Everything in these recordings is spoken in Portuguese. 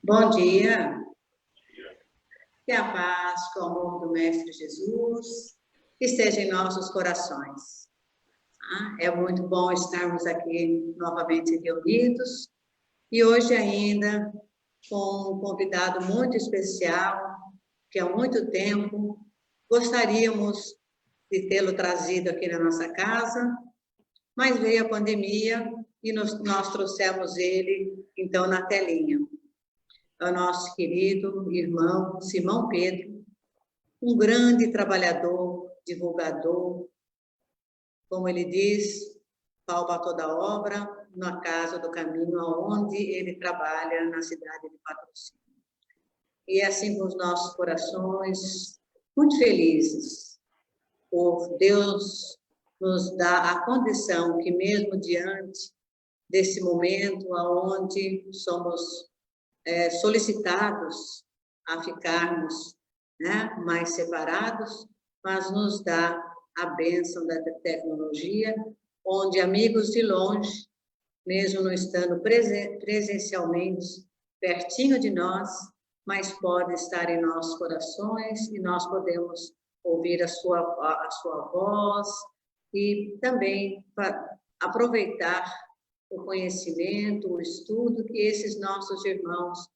Bom dia, que a paz, que o amor do Mestre Jesus esteja em nossos corações. É muito bom estarmos aqui novamente reunidos e hoje ainda com um convidado muito especial, que há muito tempo gostaríamos de tê-lo trazido aqui na nossa casa, mas veio a pandemia e nós trouxemos ele, então, na telinha. É o nosso querido irmão Simão Pedro, um grande trabalhador, divulgador, como ele diz, pau para toda obra, na Casa do Caminho, onde ele trabalha na cidade de Patrocínio. E é assim com os nossos corações, muito felizes, por Deus nos dar a condição que mesmo diante desse momento onde somos solicitados a ficarmos, né, mais separados, mas nos dá a bênção da tecnologia, onde amigos de longe, mesmo não estando presencialmente pertinho de nós, mas podem estar em nossos corações e nós podemos ouvir a sua voz e também aproveitar o conhecimento, o estudo que esses nossos irmãos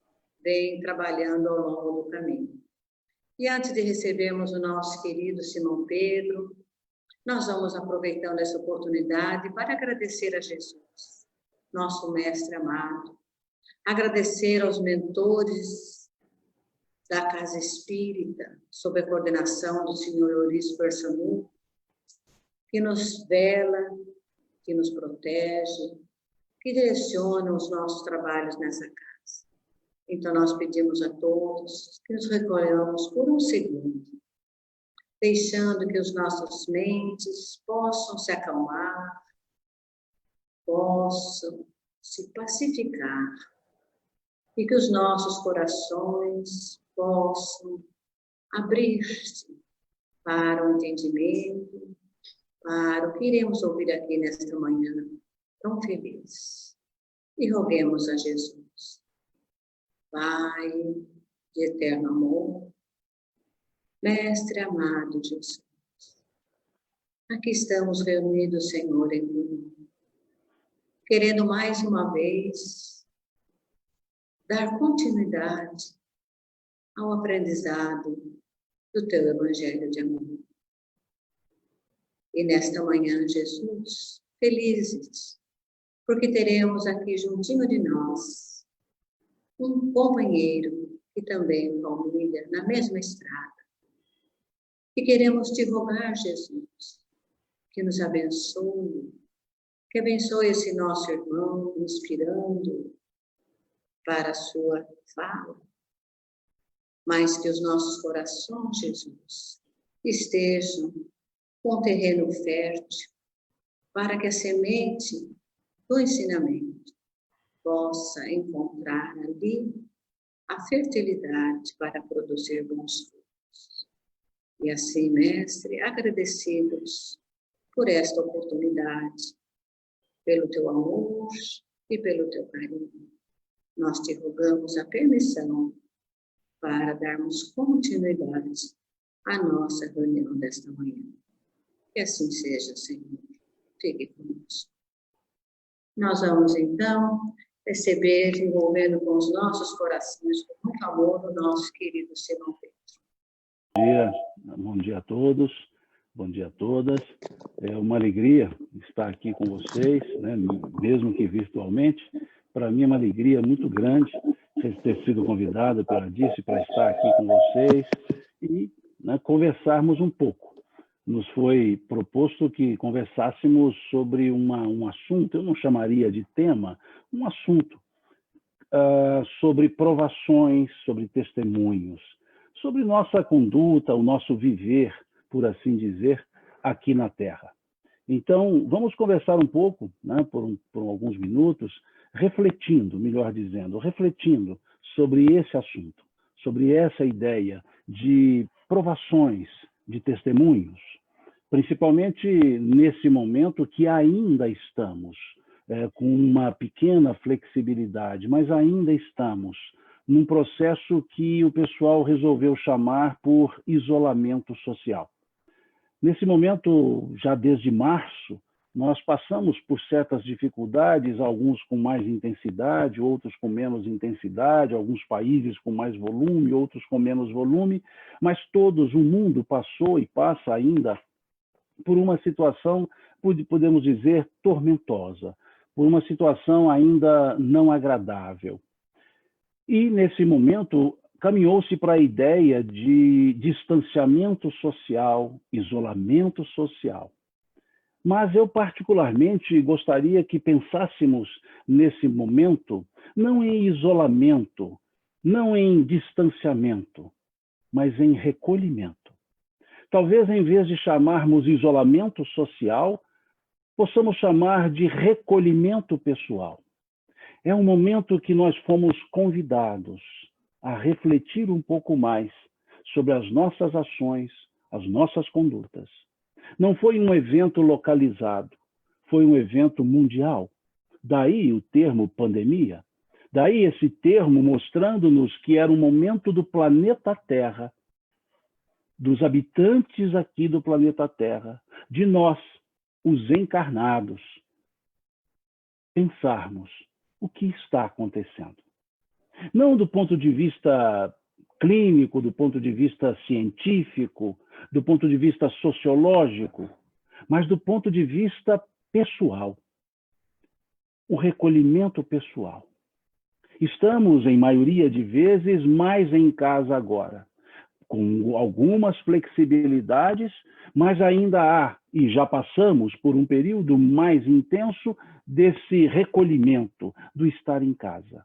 vêm trabalhando ao longo do caminho. E antes de recebermos o nosso querido Simão Pedro, nós vamos aproveitando essa oportunidade para agradecer a Jesus, nosso mestre amado, agradecer aos mentores da Casa Espírita, sob a coordenação do senhor Eurício Persanu, que nos vela, que nos protege, que direcionam os nossos trabalhos nessa casa. Então, nós pedimos a todos que nos recolhamos por um segundo, deixando que as nossas mentes possam se acalmar, possam se pacificar, e que os nossos corações possam abrir-se para o entendimento, para o que iremos ouvir aqui nesta manhã tão feliz. E roguemos a Jesus, Pai de eterno amor, Mestre amado Jesus, aqui estamos reunidos, Senhor, em comum, querendo mais uma vez dar continuidade ao aprendizado do Teu Evangelho de amor. E nesta manhã, Jesus, felizes, porque teremos aqui juntinho de nós um companheiro que também caminha na mesma estrada. E queremos te rogar, Jesus, que nos abençoe, que abençoe esse nosso irmão, inspirando para a sua fala, mas que os nossos corações, Jesus, estejam com terreno fértil, para que a semente do ensinamento possa encontrar ali a fertilidade para produzir bons frutos. E assim, Mestre, agradecidos por esta oportunidade, pelo Teu amor e pelo Teu carinho, nós te rogamos a permissão para darmos continuidade à nossa reunião desta manhã. Que assim seja, Senhor. Fique conosco. Nós vamos, então, receber, envolvendo com os nossos corações, com muito amor, o nosso querido Simão Pedro. Bom dia a todos, bom dia a todas. É uma alegria estar aqui com vocês, né? Mesmo que virtualmente. Para mim é uma alegria muito grande ter sido convidado pela Dice para estar aqui com vocês e, né, conversarmos um pouco. Nos foi proposto que conversássemos sobre um assunto, eu não chamaria de tema, um assunto sobre provações, sobre testemunhos, sobre nossa conduta, o nosso viver, por assim dizer, aqui na Terra. Então, vamos conversar um pouco, né, por alguns minutos, refletindo, melhor dizendo, refletindo sobre esse assunto, sobre essa ideia de provações, de testemunhos, principalmente nesse momento que ainda estamos com uma pequena flexibilidade, mas ainda estamos num processo que o pessoal resolveu chamar por isolamento social. Nesse momento, já desde março, nós passamos por certas dificuldades, alguns com mais intensidade, outros com menos intensidade, alguns países com mais volume, outros com menos volume, mas todos, o mundo passou e passa ainda por uma situação, podemos dizer, tormentosa, por uma situação ainda não agradável. E, nesse momento, caminhou-se para a ideia de distanciamento social, isolamento social. Mas eu, particularmente, gostaria que pensássemos nesse momento não em isolamento, não em distanciamento, mas em recolhimento. Talvez, em vez de chamarmos isolamento social, possamos chamar de recolhimento pessoal. É um momento que nós fomos convidados a refletir um pouco mais sobre as nossas ações, as nossas condutas. Não foi um evento localizado, foi um evento mundial. Daí o termo pandemia, daí esse termo mostrando-nos que era um momento do planeta Terra, dos habitantes aqui do planeta Terra, de nós, os encarnados, pensarmos o que está acontecendo. Não do ponto de vista clínico, do ponto de vista científico, do ponto de vista sociológico, mas do ponto de vista pessoal. O recolhimento pessoal. Estamos, em maioria de vezes, mais em casa agora, com algumas flexibilidades, mas ainda há, e já passamos por um período mais intenso desse recolhimento, do estar em casa.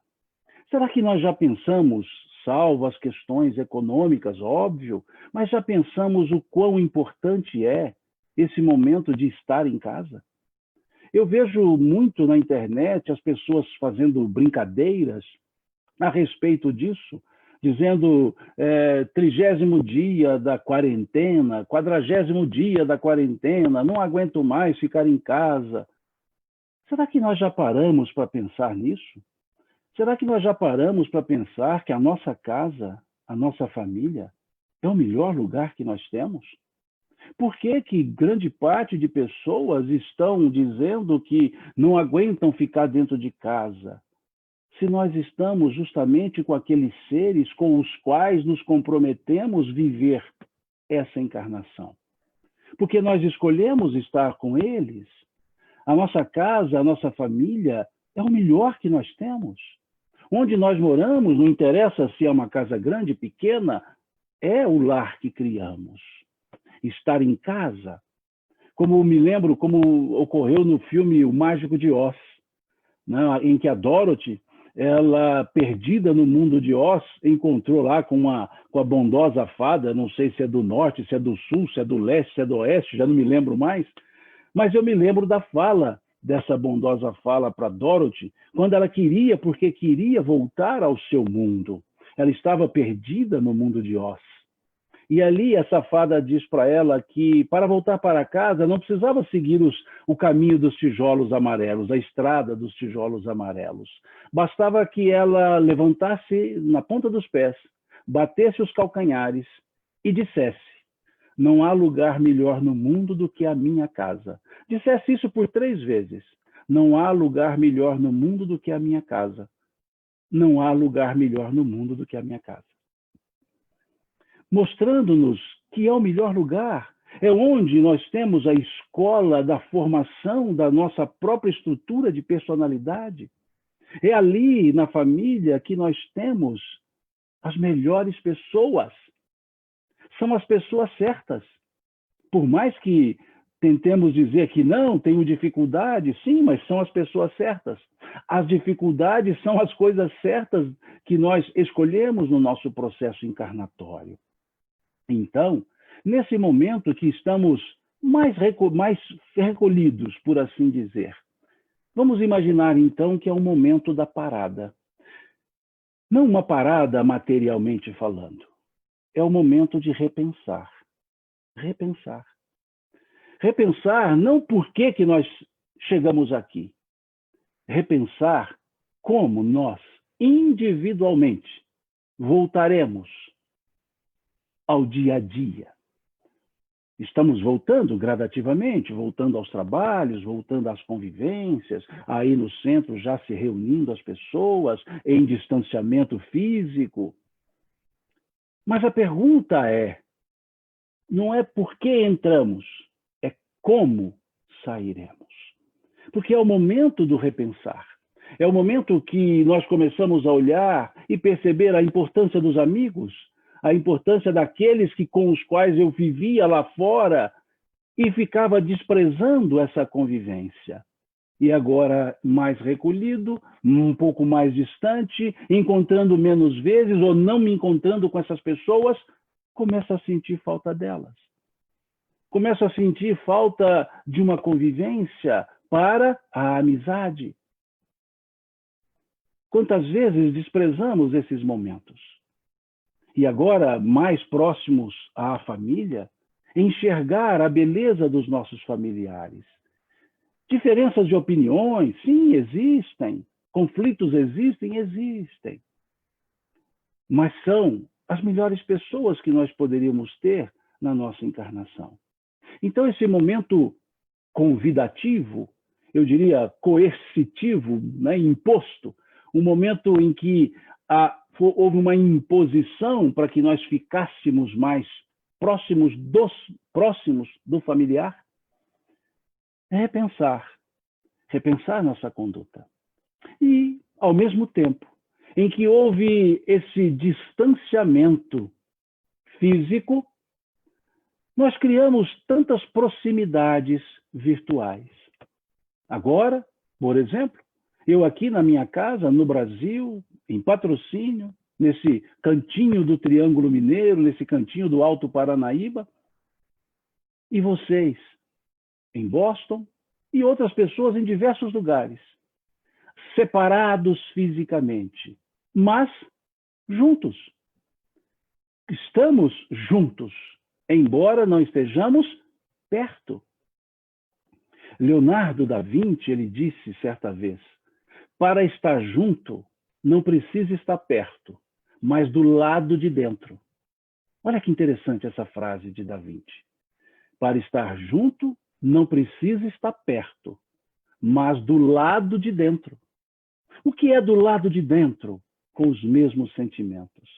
Será que nós já pensamos, salvo as questões econômicas, óbvio, mas já pensamos o quão importante é esse momento de estar em casa? Eu vejo muito na internet as pessoas fazendo brincadeiras a respeito disso, dizendo 30º dia da quarentena, 40º dia da quarentena, não aguento mais ficar em casa. Será que nós já paramos para pensar nisso? Será que nós já paramos para pensar que a nossa casa, a nossa família, é o melhor lugar que nós temos? Por que que grande parte de pessoas estão dizendo que não aguentam ficar dentro de casa? Se nós estamos justamente com aqueles seres com os quais nos comprometemos viver essa encarnação. Porque nós escolhemos estar com eles. A nossa casa, a nossa família é o melhor que nós temos. Onde nós moramos, não interessa se é uma casa grande, pequena, é o lar que criamos. Estar em casa, como me lembro, como ocorreu no filme O Mágico de Oz, né, em que a Dorothy, ela, perdida no mundo de Oz, encontrou lá com a bondosa fada, não sei se é do norte, se é do sul, se é do leste, se é do oeste, já não me lembro mais, mas eu me lembro da fala dessa bondosa fala para Dorothy, quando ela queria, porque queria voltar ao seu mundo. Ela estava perdida no mundo de Oz. E ali essa fada diz para ela que para voltar para casa não precisava seguir o caminho dos tijolos amarelos, a estrada dos tijolos amarelos. Bastava que ela levantasse na ponta dos pés, batesse os calcanhares e dissesse: não há lugar melhor no mundo do que a minha casa. Dissesse isso por 3 vezes. Não há lugar melhor no mundo do que a minha casa. Não há lugar melhor no mundo do que a minha casa. Mostrando-nos que é o melhor lugar. É onde nós temos a escola da formação da nossa própria estrutura de personalidade. É ali, na família, que nós temos as melhores pessoas. São as pessoas certas. Por mais que tentemos dizer que não, tenho dificuldade, sim, mas são as pessoas certas. As dificuldades são as coisas certas que nós escolhemos no nosso processo encarnatório. Então, nesse momento que estamos mais recolhidos, por assim dizer, vamos imaginar então que é o momento da parada. Não uma parada materialmente falando. É o momento de repensar. Repensar. Repensar não por que nós chegamos aqui. Repensar como nós, individualmente, voltaremos ao dia a dia. Estamos voltando gradativamente, voltando aos trabalhos, voltando às convivências, aí no centro já se reunindo as pessoas em distanciamento físico. Mas a pergunta não é por que entramos, é como sairemos. Porque é o momento do repensar. É o momento que nós começamos a olhar e perceber a importância dos amigos, a importância daqueles com os quais eu vivia lá fora e ficava desprezando essa convivência. E agora, mais recolhido, um pouco mais distante, encontrando menos vezes ou não me encontrando com essas pessoas, começo a sentir falta delas. Começo a sentir falta de uma convivência para a amizade. Quantas vezes desprezamos esses momentos? E agora, mais próximos à família, enxergar a beleza dos nossos familiares. Diferenças de opiniões, sim, existem. Conflitos existem. Mas são as melhores pessoas que nós poderíamos ter na nossa encarnação. Então, esse momento convidativo, eu diria coercitivo, né, imposto, um momento em que houve uma imposição para que nós ficássemos mais próximos do familiar, é repensar nossa conduta. E, ao mesmo tempo, em que houve esse distanciamento físico, nós criamos tantas proximidades virtuais. Agora, por exemplo, eu aqui na minha casa, no Brasil, em Patrocínio, nesse cantinho do Triângulo Mineiro, nesse cantinho do Alto Paranaíba, e vocês em Boston e outras pessoas em diversos lugares, separados fisicamente, mas juntos. Estamos juntos, embora não estejamos perto. Leonardo da Vinci, ele disse certa vez, para estar junto, não precisa estar perto, mas do lado de dentro. Olha que interessante essa frase de Da Vinci. Para estar junto, não precisa estar perto, mas do lado de dentro. O que é do lado de dentro? Com os mesmos sentimentos.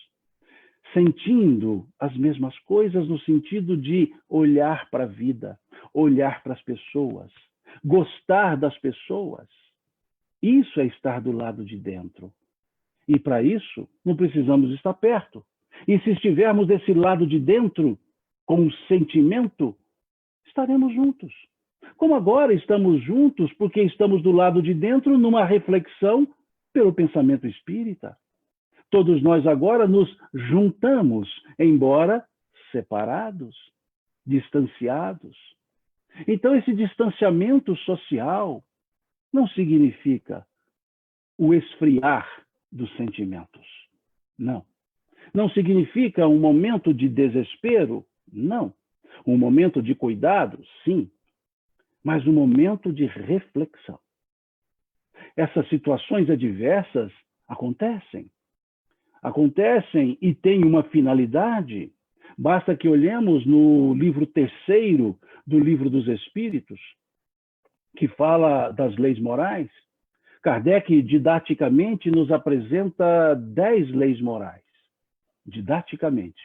Sentindo as mesmas coisas no sentido de olhar para a vida, olhar para as pessoas, gostar das pessoas. Isso é estar do lado de dentro. E para isso, não precisamos estar perto. E se estivermos desse lado de dentro, com um sentimento, estaremos juntos. Como agora estamos juntos porque estamos do lado de dentro numa reflexão pelo pensamento espírita. Todos nós agora nos juntamos, embora separados, distanciados. Então, esse distanciamento social não significa o esfriar dos sentimentos. Não. Não significa um momento de desespero. Não. Um momento de cuidado, sim, mas um momento de reflexão. Essas situações adversas acontecem e têm uma finalidade. Basta que olhemos no livro 3º do Livro dos Espíritos, que fala das leis morais. Kardec didaticamente nos apresenta 10 leis morais, didaticamente.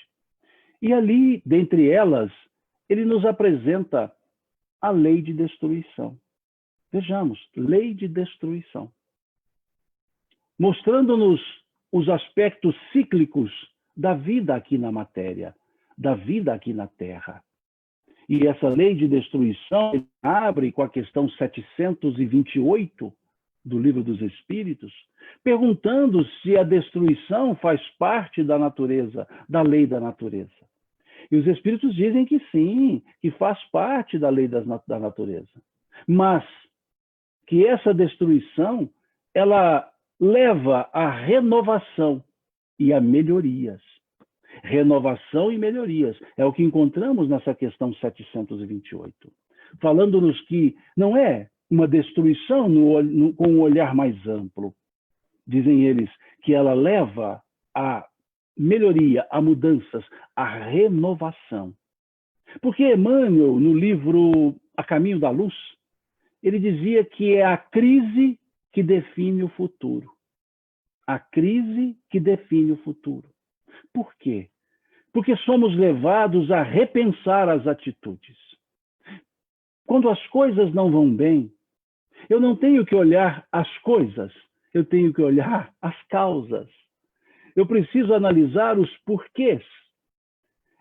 E ali, dentre elas, ele nos apresenta a lei de destruição. Vejamos, lei de destruição. Mostrando-nos os aspectos cíclicos da vida aqui na matéria, da vida aqui na Terra. E essa lei de destruição abre com a questão 728 do Livro dos Espíritos, perguntando se a destruição faz parte da natureza, da lei da natureza. E os Espíritos dizem que sim, que faz parte da lei da natureza. Mas que essa destruição, ela leva à renovação e a melhorias. Renovação e melhorias. É o que encontramos nessa questão 728. Falando-nos que não é uma destruição com um olhar mais amplo. Dizem eles que ela leva a melhoria, a mudanças, a renovação. Porque Emmanuel, no livro A Caminho da Luz, ele dizia que é a crise que define o futuro. A crise que define o futuro. Por quê? Porque somos levados a repensar as atitudes. Quando as coisas não vão bem, eu não tenho que olhar as coisas, eu tenho que olhar as causas. Eu preciso analisar os porquês.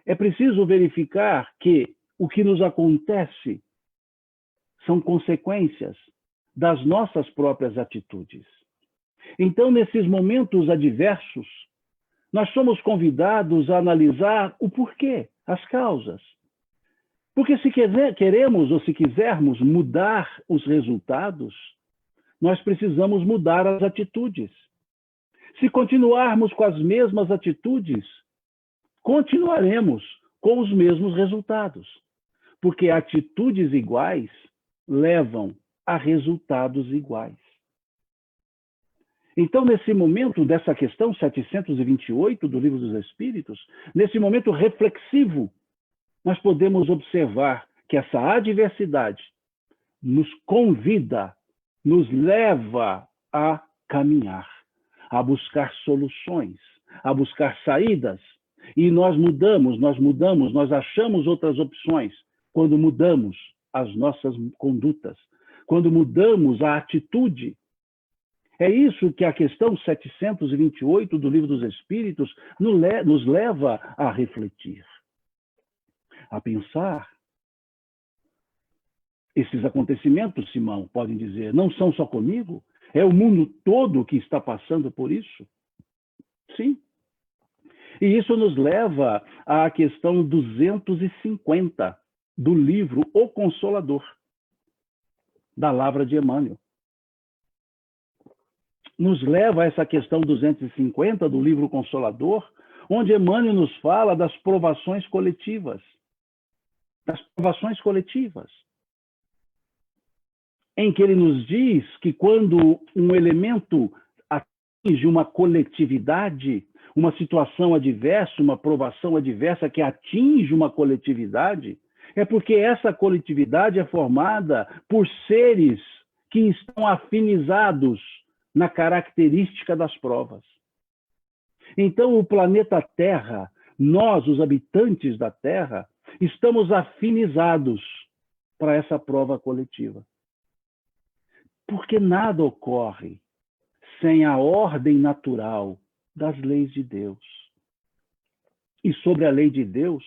É preciso verificar que o que nos acontece são consequências das nossas próprias atitudes. Então, nesses momentos adversos, nós somos convidados a analisar o porquê, as causas. Porque se queremos ou se quisermos mudar os resultados, nós precisamos mudar as atitudes. Se continuarmos com as mesmas atitudes, continuaremos com os mesmos resultados. Porque atitudes iguais levam a resultados iguais. Então, nesse momento dessa questão 728 do Livro dos Espíritos, nesse momento reflexivo, nós podemos observar que essa adversidade nos convida, nos leva a caminhar, a buscar soluções, a buscar saídas. E nós nós achamos outras opções quando mudamos as nossas condutas, quando mudamos a atitude. É isso que a questão 728 do Livro dos Espíritos nos leva a refletir, a pensar. Esses acontecimentos, Simão, podem dizer, não são só comigo? É o mundo todo que está passando por isso? Sim. E isso nos leva à questão 250 do livro O Consolador, da Lavra de Emmanuel. Nos leva a essa questão 250 do livro Consolador, onde Emmanuel nos fala das provações coletivas. Das provações coletivas. Em que ele nos diz que quando um elemento atinge uma coletividade, uma situação adversa, uma provação adversa que atinge uma coletividade, é porque essa coletividade é formada por seres que estão afinizados na característica das provas. Então, o planeta Terra, nós, os habitantes da Terra, estamos afinizados para essa prova coletiva. Porque nada ocorre sem a ordem natural das leis de Deus. E sobre a lei de Deus,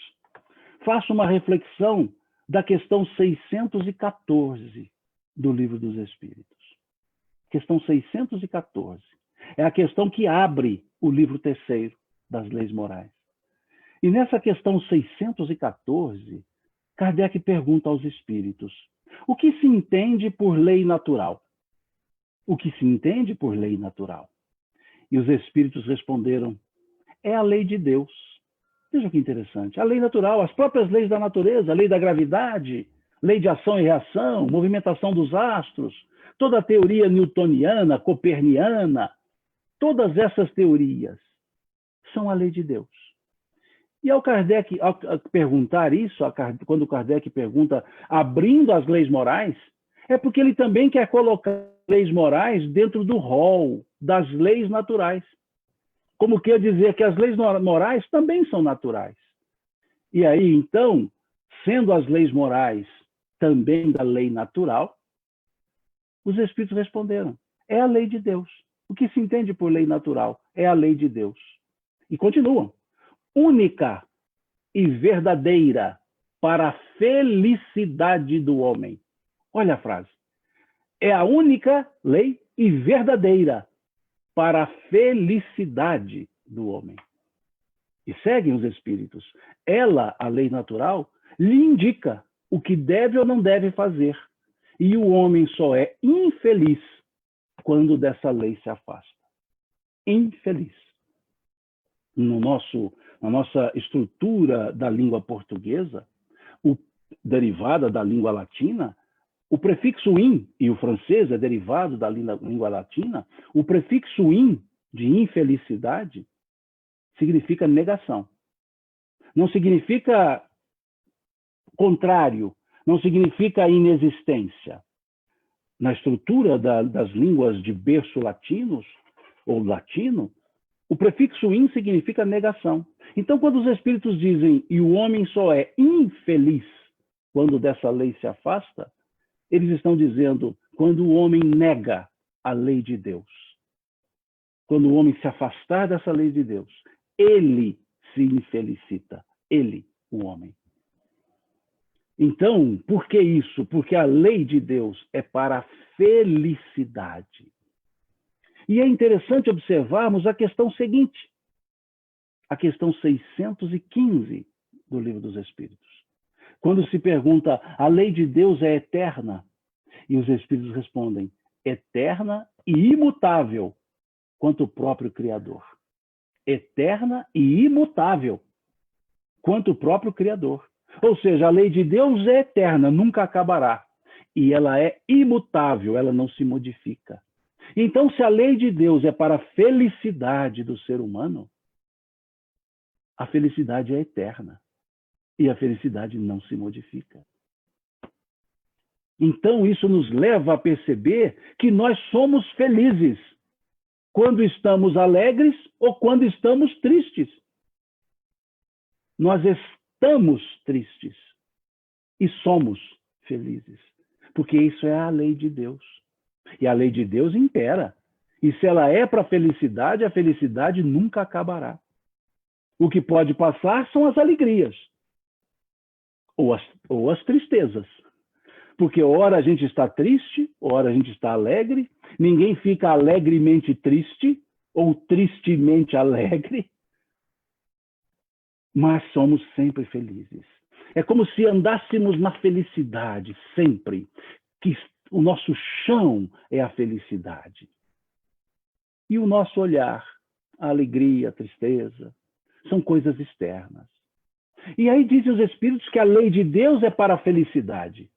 faço uma reflexão da questão 614 do Livro dos Espíritos. Questão 614. É a questão que abre o livro terceiro das leis morais. E nessa questão 614, Kardec pergunta aos espíritos: o que se entende por lei natural? O que se entende por lei natural? E os espíritos responderam: é a lei de Deus. Veja que interessante. A lei natural, as próprias leis da natureza, a lei da gravidade, lei de ação e reação, movimentação dos astros, toda a teoria newtoniana, coperniana, todas essas teorias são a lei de Deus. E ao perguntar isso, quando Kardec pergunta, abrindo as leis morais, é porque ele também quer colocar leis morais dentro do rol das leis naturais. Como quer dizer que as leis morais também são naturais. E aí, então, sendo as leis morais também da lei natural, os espíritos responderam: é a lei de Deus. O que se entende por lei natural é a lei de Deus. E continuam: única e verdadeira para a felicidade do homem. Olha a frase. É a única lei e verdadeira para a felicidade do homem. E seguem os espíritos. Ela, a lei natural, lhe indica o que deve ou não deve fazer. E o homem só é infeliz quando dessa lei se afasta. Infeliz. Na nossa estrutura da língua portuguesa, derivada da língua latina, o prefixo in, e o francês é derivado da língua latina, o prefixo in, de infelicidade, significa negação. Não significa contrário, não significa inexistência. Na estrutura das línguas de berço latinos, ou latino, o prefixo in significa negação. Então, quando os espíritos dizem e o homem só é infeliz quando dessa lei se afasta, eles estão dizendo quando o homem nega a lei de Deus. Quando o homem se afastar dessa lei de Deus, ele se infelicita. Ele, o homem. Então, por que isso? Porque a lei de Deus é para a felicidade. E é interessante observarmos a questão seguinte, a questão 615 do Livro dos Espíritos. Quando se pergunta, a lei de Deus é eterna? E os Espíritos respondem, eterna e imutável, quanto o próprio Criador. Eterna e imutável, quanto o próprio Criador. Ou seja, a lei de Deus é eterna, nunca acabará. E ela é imutável, ela não se modifica. Então, se a lei de Deus é para a felicidade do ser humano, a felicidade é eterna. E a felicidade não se modifica. Então, isso nos leva a perceber que nós somos felizes quando estamos alegres ou quando estamos tristes. Nós estamos tristes e somos felizes, porque isso é a lei de Deus. E a lei de Deus impera. E se ela é para a felicidade nunca acabará. O que pode passar são as alegrias ou as tristezas. Porque ora a gente está triste, ora a gente está alegre, ninguém fica alegremente triste ou tristemente alegre, mas somos sempre felizes. É como se andássemos na felicidade sempre, que o nosso chão é a felicidade. E o nosso olhar, a alegria, a tristeza, são coisas externas. E aí dizem os Espíritos que a lei de Deus é para a felicidade.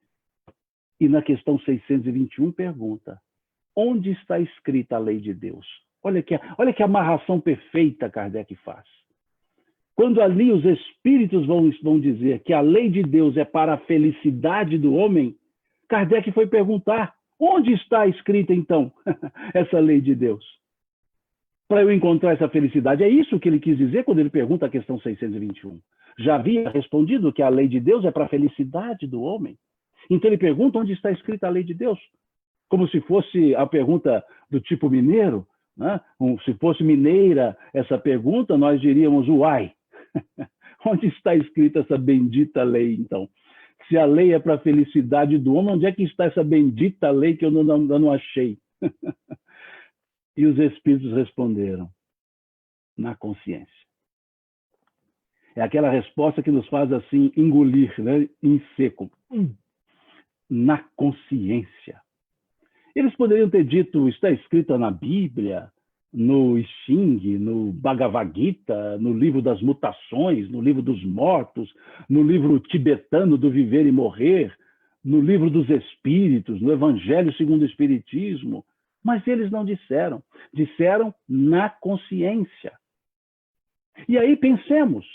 E na questão 621 pergunta, onde está escrita a lei de Deus? Olha que amarração perfeita Kardec faz. Quando ali os Espíritos vão dizer que a lei de Deus é para a felicidade do homem, Kardec foi perguntar, onde está escrita então essa lei de Deus? Para eu encontrar essa felicidade. É isso que ele quis dizer quando ele pergunta a questão 621. Já havia respondido que a lei de Deus é para a felicidade do homem. Então ele pergunta onde está escrita a lei de Deus. Como se fosse a pergunta do tipo mineiro, né? Se fosse mineira essa pergunta, nós diríamos, uai, onde está escrita essa bendita lei então? Se a lei é para a felicidade do homem, onde é que está essa bendita lei que eu não achei? E os Espíritos responderam, na consciência. É aquela resposta que nos faz assim engolir, né? Em seco. Na consciência. Eles poderiam ter dito, está escrito na Bíblia, no I Ching, no Bhagavad Gita, no livro das mutações, no livro dos mortos, no livro tibetano do viver e morrer, no livro dos espíritos, no Evangelho segundo o Espiritismo. Mas eles não disseram. Disseram na consciência. E aí pensemos,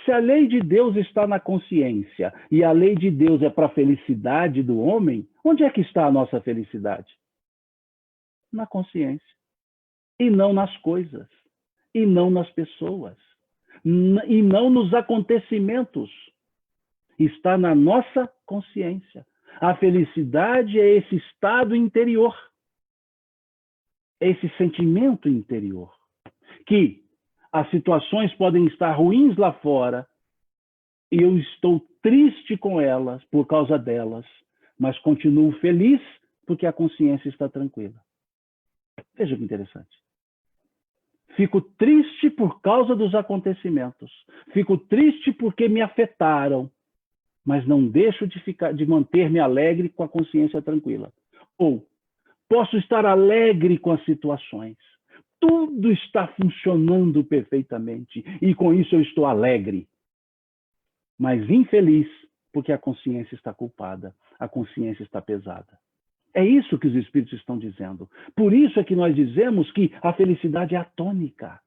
se a lei de Deus está na consciência e a lei de Deus é para a felicidade do homem, onde é que está a nossa felicidade? Na consciência. E não nas coisas. E não nas pessoas. E não nos acontecimentos. Está na nossa consciência. A felicidade é esse estado interior. É esse sentimento interior. Que as situações podem estar ruins lá fora e eu estou triste com elas, por causa delas, mas continuo feliz porque a consciência está tranquila. Veja que interessante. Fico triste por causa dos acontecimentos. Fico triste porque me afetaram, mas não deixo de manter-me alegre com a consciência tranquila. Ou posso estar alegre com as situações. Tudo está funcionando perfeitamente e com isso eu estou alegre. Mas infeliz porque a consciência está culpada, a consciência está pesada. É isso que os Espíritos estão dizendo. Por isso é que nós dizemos que a felicidade é atônica.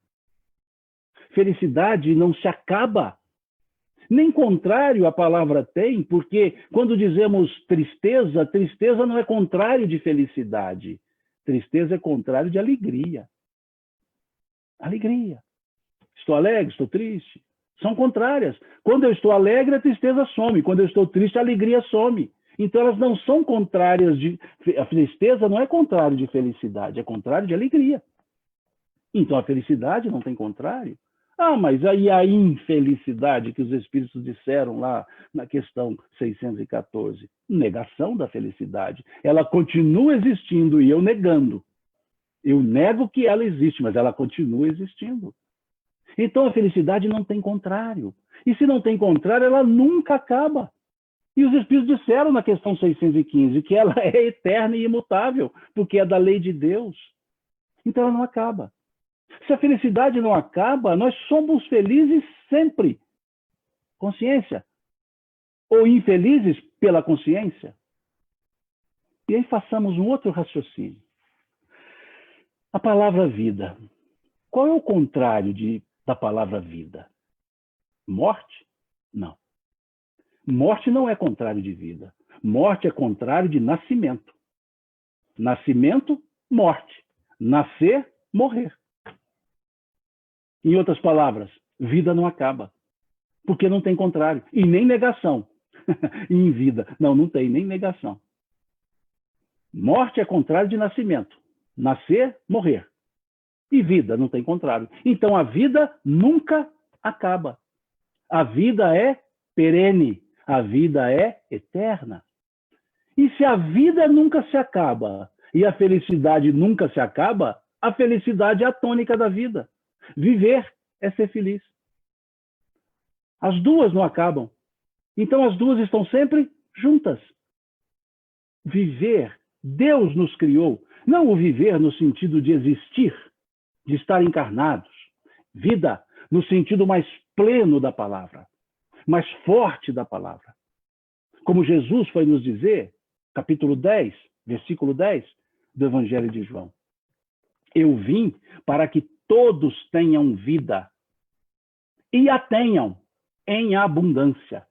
Felicidade não se acaba. Nem contrário a palavra tem, porque quando dizemos tristeza, tristeza não é contrário de felicidade. Tristeza é contrário de alegria. Alegria. Estou alegre, estou triste. São contrárias. Quando eu estou alegre, a tristeza some. Quando eu estou triste, a alegria some. Então, elas não são contrárias de... A tristeza não é contrário de felicidade, é contrário de alegria. Então, a felicidade não tem contrário. Ah, mas aí a infelicidade que os espíritos disseram lá na questão 614. Negação da felicidade. Ela continua existindo e eu negando. Eu nego que ela existe, mas ela continua existindo. Então, a felicidade não tem contrário. E se não tem contrário, ela nunca acaba. E os espíritos disseram na questão 615 que ela é eterna e imutável, porque é da lei de Deus. Então, ela não acaba. Se a felicidade não acaba, nós somos felizes sempre. Consciência. Ou infelizes pela consciência. E aí façamos um outro raciocínio. A palavra vida. Qual é o contrário da palavra vida? Morte? Não. Morte não é contrário de vida. Morte é contrário de nascimento. Nascimento, morte. Nascer, morrer. Em outras palavras, vida não acaba. Porque não tem contrário. E nem negação. E em vida. Não tem nem negação. Morte é contrário de nascimento. Nascer, morrer. E vida não tem contrário. Então a vida nunca acaba. A vida é perene. A vida é eterna. E se a vida nunca se acaba e a felicidade nunca se acaba, a felicidade é a tônica da vida. Viver é ser feliz. As duas não acabam. Então as duas estão sempre juntas. Viver, Deus nos criou. Não o viver no sentido de existir, de estar encarnados. Vida no sentido mais pleno da palavra, mais forte da palavra. Como Jesus foi nos dizer, capítulo 10, versículo 10 do Evangelho de João. Eu vim para que todos tenham vida e a tenham em abundância.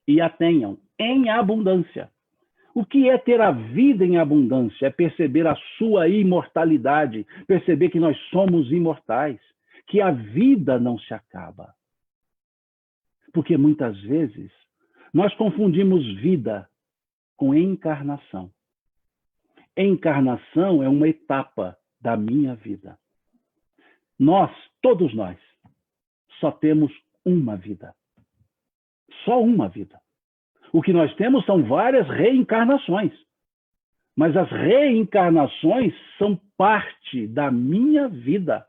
E a tenham em abundância. O que é ter a vida em abundância? É perceber a sua imortalidade, perceber que nós somos imortais, que a vida não se acaba. Porque muitas vezes nós confundimos vida com encarnação. Encarnação é uma etapa da minha vida. Nós, todos nós, só temos uma vida. Só uma vida. O que nós temos são várias reencarnações. Mas as reencarnações são parte da minha vida.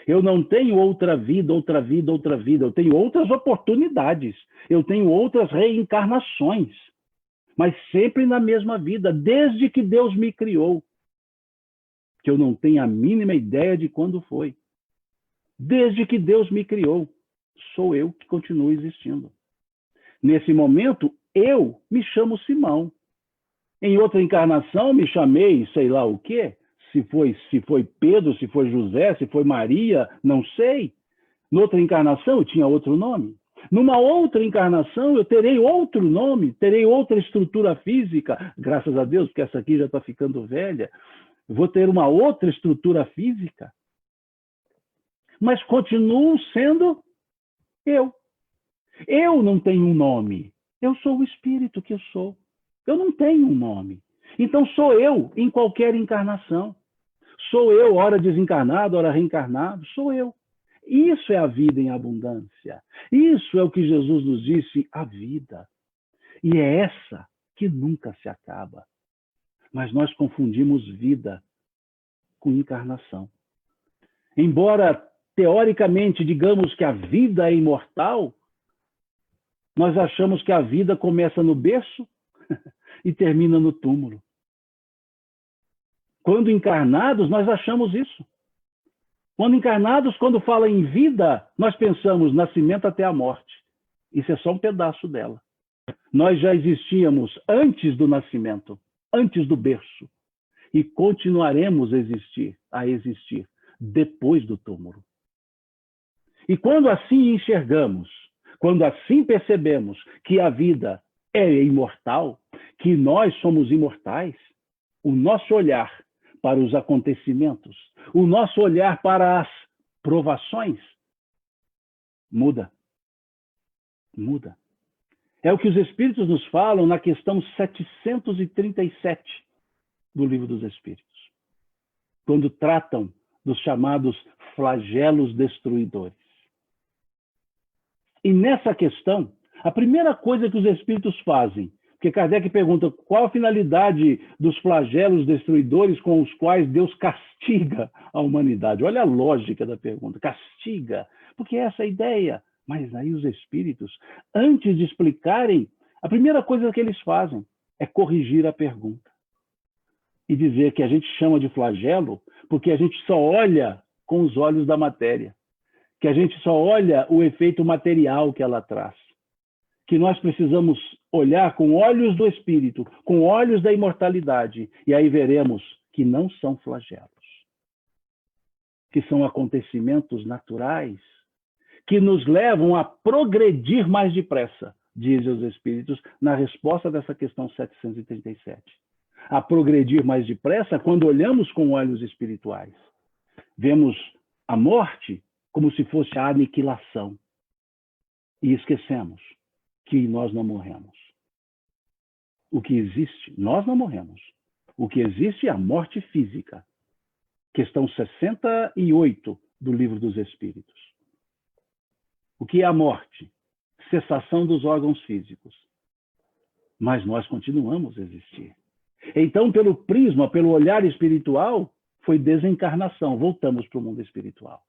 Eu não tenho outra vida, outra vida, outra vida. Eu tenho outras oportunidades. Eu tenho outras reencarnações. Mas sempre na mesma vida, desde que Deus me criou. Que eu não tenho a mínima ideia de quando foi. Desde que Deus me criou, sou eu que continuo existindo. Nesse momento, eu me chamo Simão. Em outra encarnação, me chamei sei lá o quê. Se foi Pedro, se foi José, se foi Maria, não sei. Noutra encarnação, eu tinha outro nome. Numa outra encarnação, eu terei outro nome, terei outra estrutura física. Graças a Deus, porque essa aqui já está ficando velha. Vou ter uma outra estrutura física. Mas continuo sendo eu. Eu não tenho um nome. Eu sou o espírito que eu sou. Eu não tenho um nome. Então sou eu em qualquer encarnação. Sou eu, ora desencarnado, ora reencarnado. Sou eu. Isso é a vida em abundância. Isso é o que Jesus nos disse, a vida. E é essa que nunca se acaba. Mas nós confundimos vida com encarnação. Embora, teoricamente, digamos que a vida é imortal, nós achamos que a vida começa no berço e termina no túmulo. Quando encarnados, nós achamos isso. Quando encarnados, quando fala em vida, nós pensamos nascimento até a morte. Isso é só um pedaço dela. Nós já existíamos antes do nascimento, antes do berço. E continuaremos a existir depois do túmulo. E quando assim enxergamos, quando assim percebemos que a vida é imortal, que nós somos imortais, o nosso olhar para os acontecimentos, o nosso olhar para as provações, muda. Muda. É o que os Espíritos nos falam na questão 737 do Livro dos Espíritos, quando tratam dos chamados flagelos destruidores. E nessa questão, a primeira coisa que os Espíritos fazem, porque Kardec pergunta qual a finalidade dos flagelos destruidores com os quais Deus castiga a humanidade. Olha a lógica da pergunta, castiga, porque essa é a ideia. Mas aí os Espíritos, antes de explicarem, a primeira coisa que eles fazem é corrigir a pergunta. E dizer que a gente chama de flagelo porque a gente só olha com os olhos da matéria. Que a gente só olha o efeito material que ela traz. Que nós precisamos olhar com olhos do Espírito, com olhos da imortalidade. E aí veremos que não são flagelos. Que são acontecimentos naturais que nos levam a progredir mais depressa, dizem os Espíritos, na resposta dessa questão 737. A progredir mais depressa quando olhamos com olhos espirituais. Vemos a morte como se fosse a aniquilação. E esquecemos que nós não morremos. O que existe, nós não morremos. O que existe é a morte física. Questão 68 do Livro dos Espíritos. O que é a morte? Cessação dos órgãos físicos. Mas nós continuamos a existir. Então, pelo prisma, pelo olhar espiritual, foi desencarnação. Voltamos para o mundo espiritual.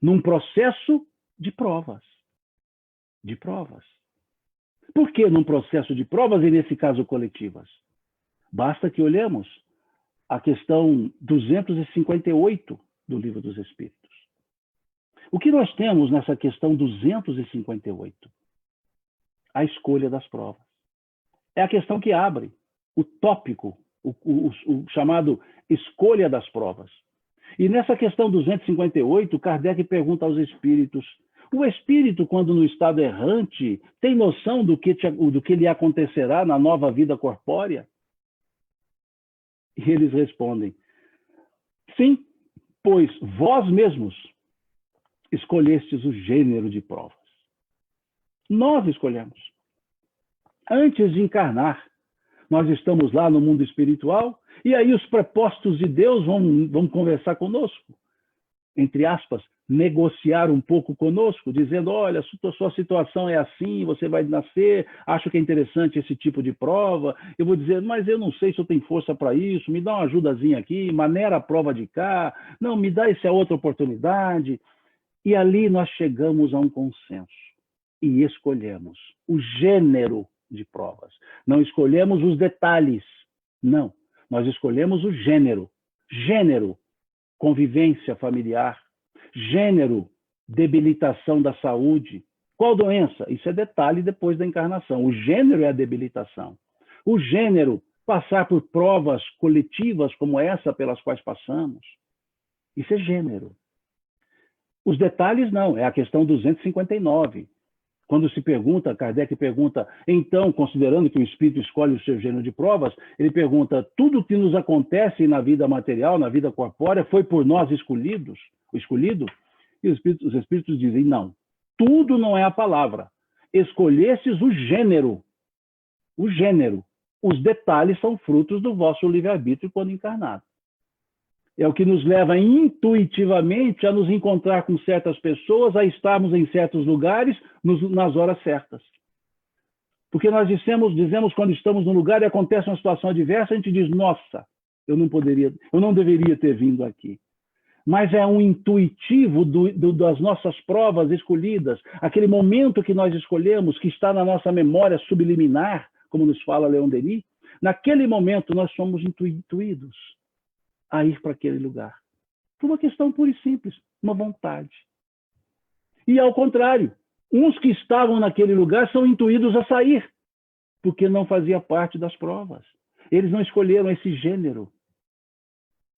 Num processo de provas. De provas. Por que num processo de provas e, nesse caso, coletivas? Basta que olhemos a questão 258 do Livro dos Espíritos. O que nós temos nessa questão 258? A escolha das provas. É a questão que abre o tópico, o chamado escolha das provas. E nessa questão 258, Kardec pergunta aos espíritos, o espírito, quando no estado errante, tem noção do que lhe acontecerá na nova vida corpórea? E eles respondem, sim, pois vós mesmos escolhestes o gênero de provas. Nós escolhemos. Antes de encarnar, nós estamos lá no mundo espiritual e aí os prepostos de Deus vão conversar conosco, entre aspas, negociar um pouco conosco, dizendo, olha, sua situação é assim, você vai nascer, acho que é interessante esse tipo de prova. Eu vou dizer, mas eu não sei se eu tenho força para isso, me dá uma ajudazinha aqui, maneira a prova de cá, não, me dá essa outra oportunidade. E ali nós chegamos a um consenso e escolhemos o gênero de provas. Não escolhemos os detalhes, não. Nós escolhemos o gênero. Gênero, convivência familiar. Gênero, debilitação da saúde. Qual doença? Isso é detalhe depois da encarnação. O gênero é a debilitação. O gênero, passar por provas coletivas como essa pelas quais passamos. Isso é gênero. Os detalhes não, é a questão 259. Quando se pergunta, Kardec pergunta, então, considerando que o espírito escolhe o seu gênero de provas, ele pergunta, tudo que nos acontece na vida material, na vida corpórea, foi por nós escolhido? E os espíritos dizem, não, tudo não é a palavra. Escolhestes o gênero. O gênero. Os detalhes são frutos do vosso livre-arbítrio quando encarnado. É o que nos leva intuitivamente a nos encontrar com certas pessoas, a estarmos em certos lugares nas horas certas. Porque nós dizemos quando estamos num lugar e acontece uma situação adversa, a gente diz, nossa, eu não deveria ter vindo aqui. Mas é um intuitivo das nossas provas escolhidas, aquele momento que nós escolhemos, que está na nossa memória subliminar, como nos fala Leon Denis, naquele momento nós somos intuídos a ir para aquele lugar. Por uma questão pura e simples, uma vontade. E ao contrário, uns que estavam naquele lugar são intuídos a sair, porque não fazia parte das provas. Eles não escolheram esse gênero.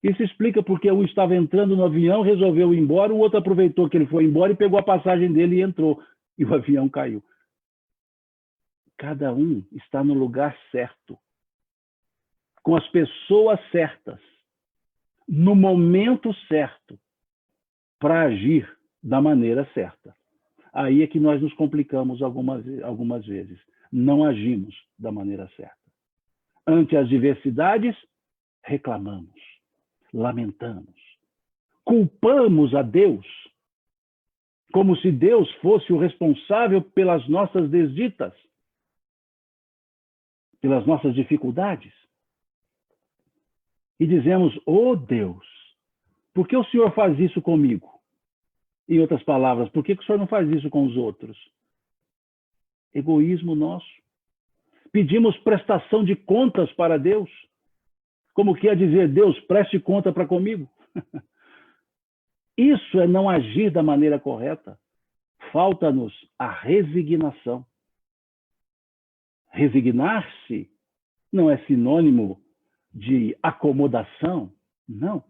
Isso explica porque um estava entrando no avião, resolveu ir embora, o outro aproveitou que ele foi embora e pegou a passagem dele e entrou. E o avião caiu. Cada um está no lugar certo, com as pessoas certas, no momento certo, para agir da maneira certa. Aí é que nós nos complicamos algumas vezes. Não agimos da maneira certa. Ante as diversidades, reclamamos, lamentamos, culpamos a Deus, como se Deus fosse o responsável pelas nossas desditas, pelas nossas dificuldades. E dizemos, oh Deus, por que o Senhor faz isso comigo? Em outras palavras, por que o Senhor não faz isso com os outros? Egoísmo nosso. Pedimos prestação de contas para Deus. Como quer dizer, Deus, preste conta para comigo. Isso é não agir da maneira correta. Falta-nos a resignação. Resignar-se não é sinônimo de acomodação, não.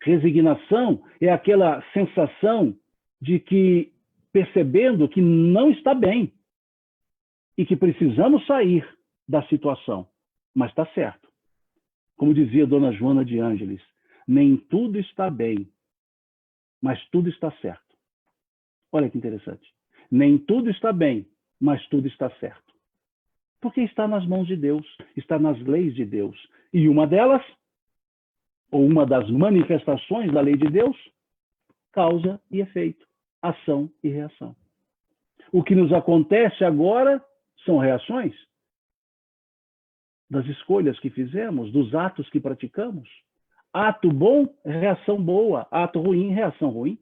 Resignação é aquela sensação de que, percebendo que não está bem e que precisamos sair da situação, mas está certo. Como dizia Dona Joana de Ângeles, nem tudo está bem, mas tudo está certo. Olha que interessante. Nem tudo está bem, mas tudo está certo. Porque está nas mãos de Deus, está nas leis de Deus. E uma delas, ou uma das manifestações da lei de Deus, causa e efeito, ação e reação. O que nos acontece agora são reações das escolhas que fizemos, dos atos que praticamos. Ato bom, reação boa. Ato ruim, reação ruim.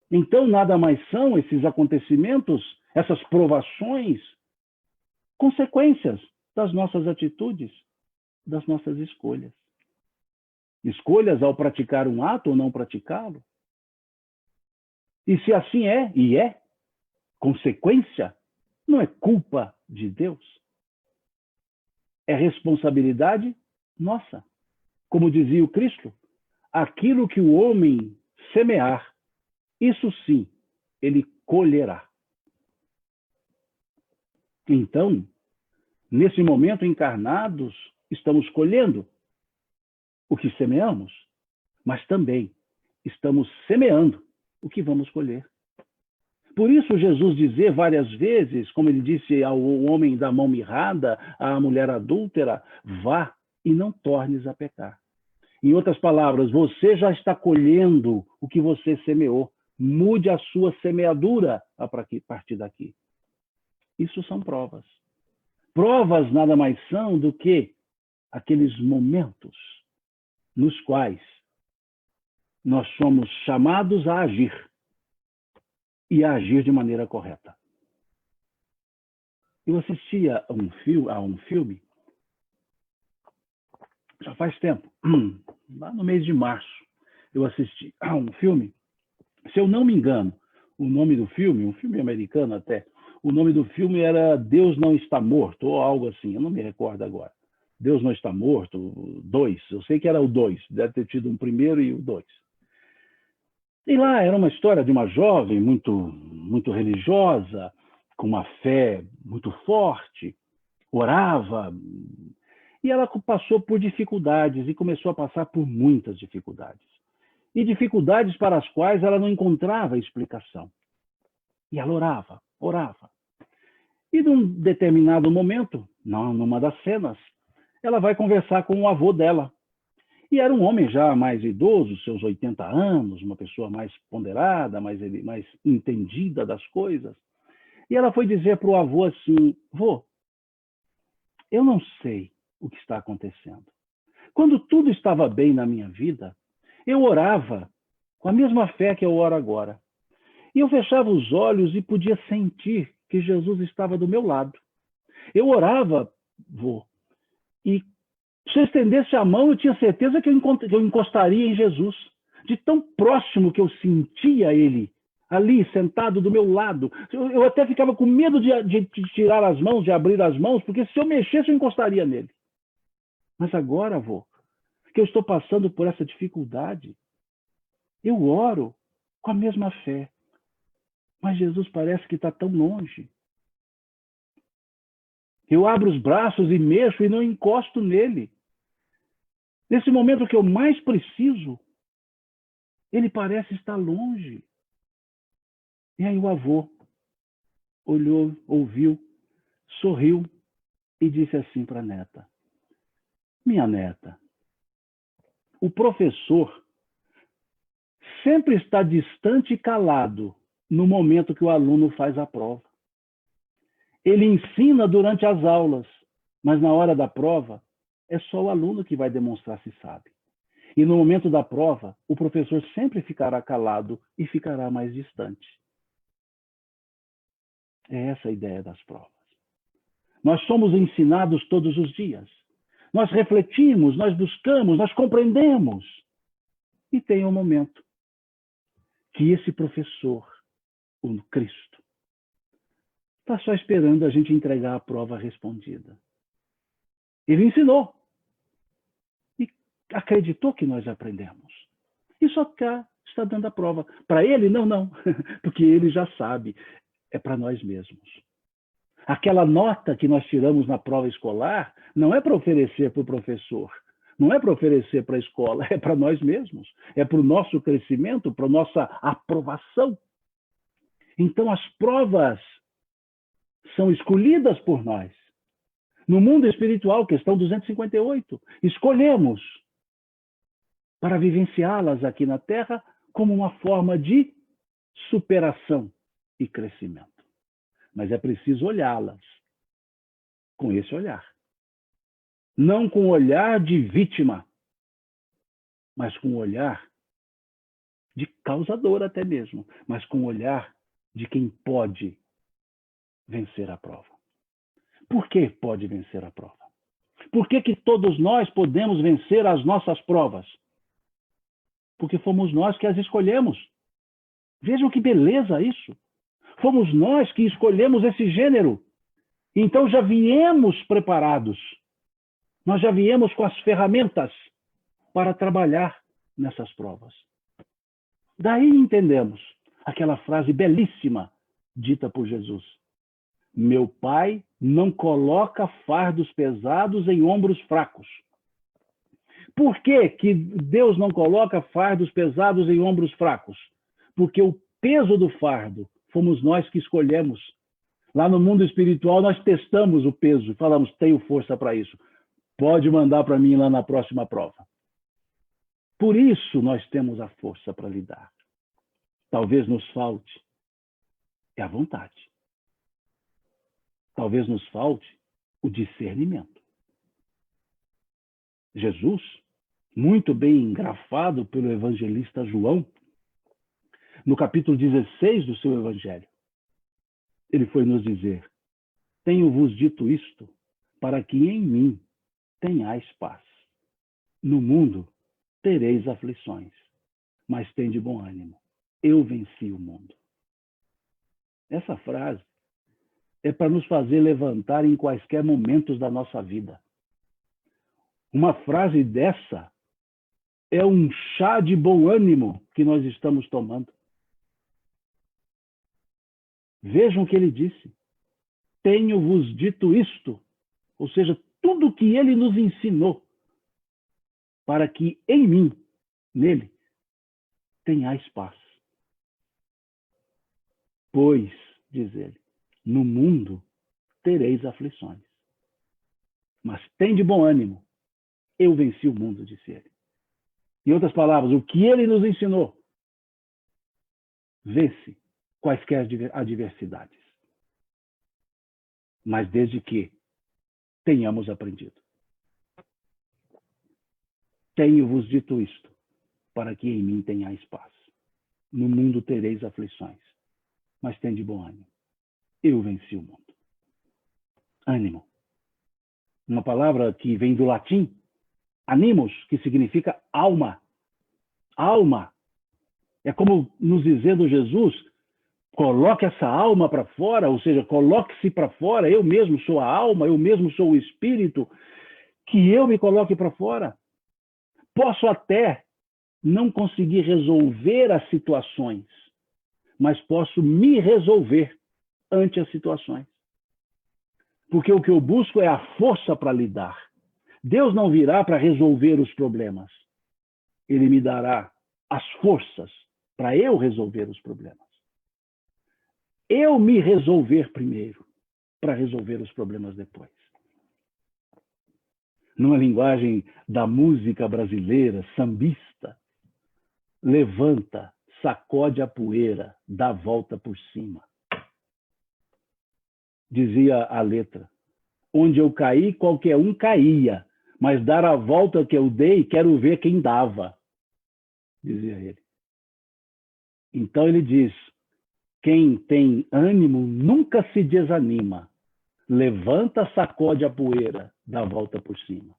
Então, nada mais são esses acontecimentos, essas provações, consequências das nossas atitudes, das nossas escolhas. Escolhas ao praticar um ato ou não praticá-lo. E se assim é, e é, consequência, não é culpa de Deus. É responsabilidade nossa. Como dizia o Cristo, aquilo que o homem semear, isso sim, ele colherá. Então, nesse momento encarnados, estamos colhendo o que semeamos, mas também estamos semeando o que vamos colher. Por isso, Jesus dizer várias vezes, como ele disse ao homem da mão mirrada, à mulher adúltera, vá e não tornes a pecar. Em outras palavras, você já está colhendo o que você semeou. Mude a sua semeadura a partir daqui. Isso são provas. Provas nada mais são do que aqueles momentos nos quais nós somos chamados a agir e a agir de maneira correta. Eu assistia a um filme já faz tempo, lá no mês de março, eu assisti a um filme, se eu não me engano, o nome do filme, um filme americano até, o nome do filme era Deus Não Está Morto, ou algo assim, eu não me recordo agora. Deus Não Está Morto, 2, eu sei que era o 2, deve ter tido um primeiro e o 2. E lá era uma história de uma jovem muito religiosa, com uma fé muito forte, orava, e ela passou por dificuldades e começou a passar por muitas dificuldades. E dificuldades para as quais ela não encontrava explicação. E ela orava. E num determinado momento, numa das cenas, ela vai conversar com o avô dela. E era um homem já mais idoso, seus 80 anos, uma pessoa mais ponderada, mais entendida das coisas. E ela foi dizer para o avô assim, vô, eu não sei o que está acontecendo. Quando tudo estava bem na minha vida, eu orava com a mesma fé que eu oro agora. E eu fechava os olhos e podia sentir que Jesus estava do meu lado. Eu orava, vô, e se eu estendesse a mão, eu tinha certeza que eu encostaria em Jesus. De tão próximo que eu sentia ele ali, sentado do meu lado. Eu até ficava com medo de tirar as mãos, de abrir as mãos, porque se eu mexesse, eu encostaria nele. Mas agora, avô, que eu estou passando por essa dificuldade. Eu oro com a mesma fé, mas Jesus parece que está tão longe. Eu abro os braços e mexo e não encosto nele. Nesse momento que eu mais preciso, ele parece estar longe. E aí o avô olhou, ouviu, sorriu e disse assim para a neta: minha neta, o professor sempre está distante e calado no momento que o aluno faz a prova. Ele ensina durante as aulas, mas na hora da prova é só o aluno que vai demonstrar se sabe. E no momento da prova, o professor sempre ficará calado e ficará mais distante. É essa a ideia das provas. Nós somos ensinados todos os dias. Nós refletimos, nós buscamos, nós compreendemos. E tem um momento que esse professor, o Cristo, está só esperando a gente entregar a prova respondida. Ele ensinou. E acreditou que nós aprendemos. E só está dando a prova. Para ele, não. Porque ele já sabe. É para nós mesmos. Aquela nota que nós tiramos na prova escolar não é para oferecer para o professor. Não é para oferecer para a escola. É para nós mesmos. É para o nosso crescimento, para a nossa aprovação. Então, as provas são escolhidas por nós. No mundo espiritual, questão 258, escolhemos para vivenciá-las aqui na Terra como uma forma de superação e crescimento. Mas é preciso olhá-las com esse olhar. Não com o olhar de vítima, mas com o olhar de causador até mesmo, mas com o olhar de quem pode vencer a prova. Por que pode vencer a prova? Por que todos nós podemos vencer as nossas provas? Porque fomos nós que as escolhemos. Vejam que beleza isso. Fomos nós que escolhemos esse gênero. Então já viemos preparados. Nós já viemos com as ferramentas para trabalhar nessas provas. Daí entendemos aquela frase belíssima dita por Jesus: meu Pai não coloca fardos pesados em ombros fracos. Por que Deus não coloca fardos pesados em ombros fracos? Porque o peso do fardo fomos nós que escolhemos. Lá no mundo espiritual, nós testamos o peso. Falamos, tenho força para isso. Pode mandar para mim lá na próxima prova. Por isso, nós temos a força para lidar. Talvez nos falte a vontade. Talvez nos falte o discernimento. Jesus, muito bem engrafado pelo evangelista João, no capítulo 16 do seu evangelho, ele foi nos dizer: tenho-vos dito isto, para que em mim tenhais paz. No mundo tereis aflições, mas tende bom ânimo. Eu venci o mundo. Essa frase é para nos fazer levantar em quaisquer momentos da nossa vida. Uma frase dessa é um chá de bom ânimo que nós estamos tomando. Vejam o que ele disse. Tenho-vos dito isto, ou seja, tudo que ele nos ensinou, para que em mim, nele, tenhais paz. Pois, diz ele, no mundo tereis aflições, mas tende bom ânimo. Eu venci o mundo, disse ele. Em outras palavras, o que ele nos ensinou vence quaisquer adversidades. Mas desde que tenhamos aprendido. Tenho-vos dito isto, para que em mim tenhais paz. No mundo tereis aflições, mas tende bom ânimo. Eu venci o mundo. Ânimo. Uma palavra que vem do latim, animus, que significa alma. Alma. É como nos dizendo Jesus, coloque essa alma para fora, ou seja, coloque-se para fora, eu mesmo sou a alma, eu mesmo sou o espírito, que eu me coloque para fora. Posso até não conseguir resolver as situações, mas posso me resolver ante as situações. Porque o que eu busco é a força para lidar. Deus não virá para resolver os problemas. Ele me dará as forças para eu resolver os problemas. Eu me resolver primeiro, para resolver os problemas depois. Numa linguagem da música brasileira, sambista, levanta, sacode a poeira, dá a volta por cima. Dizia a letra, onde eu caí, qualquer um caía, mas dar a volta que eu dei, quero ver quem dava, dizia ele. Então ele diz, quem tem ânimo nunca se desanima, levanta, sacode a poeira, dá a volta por cima.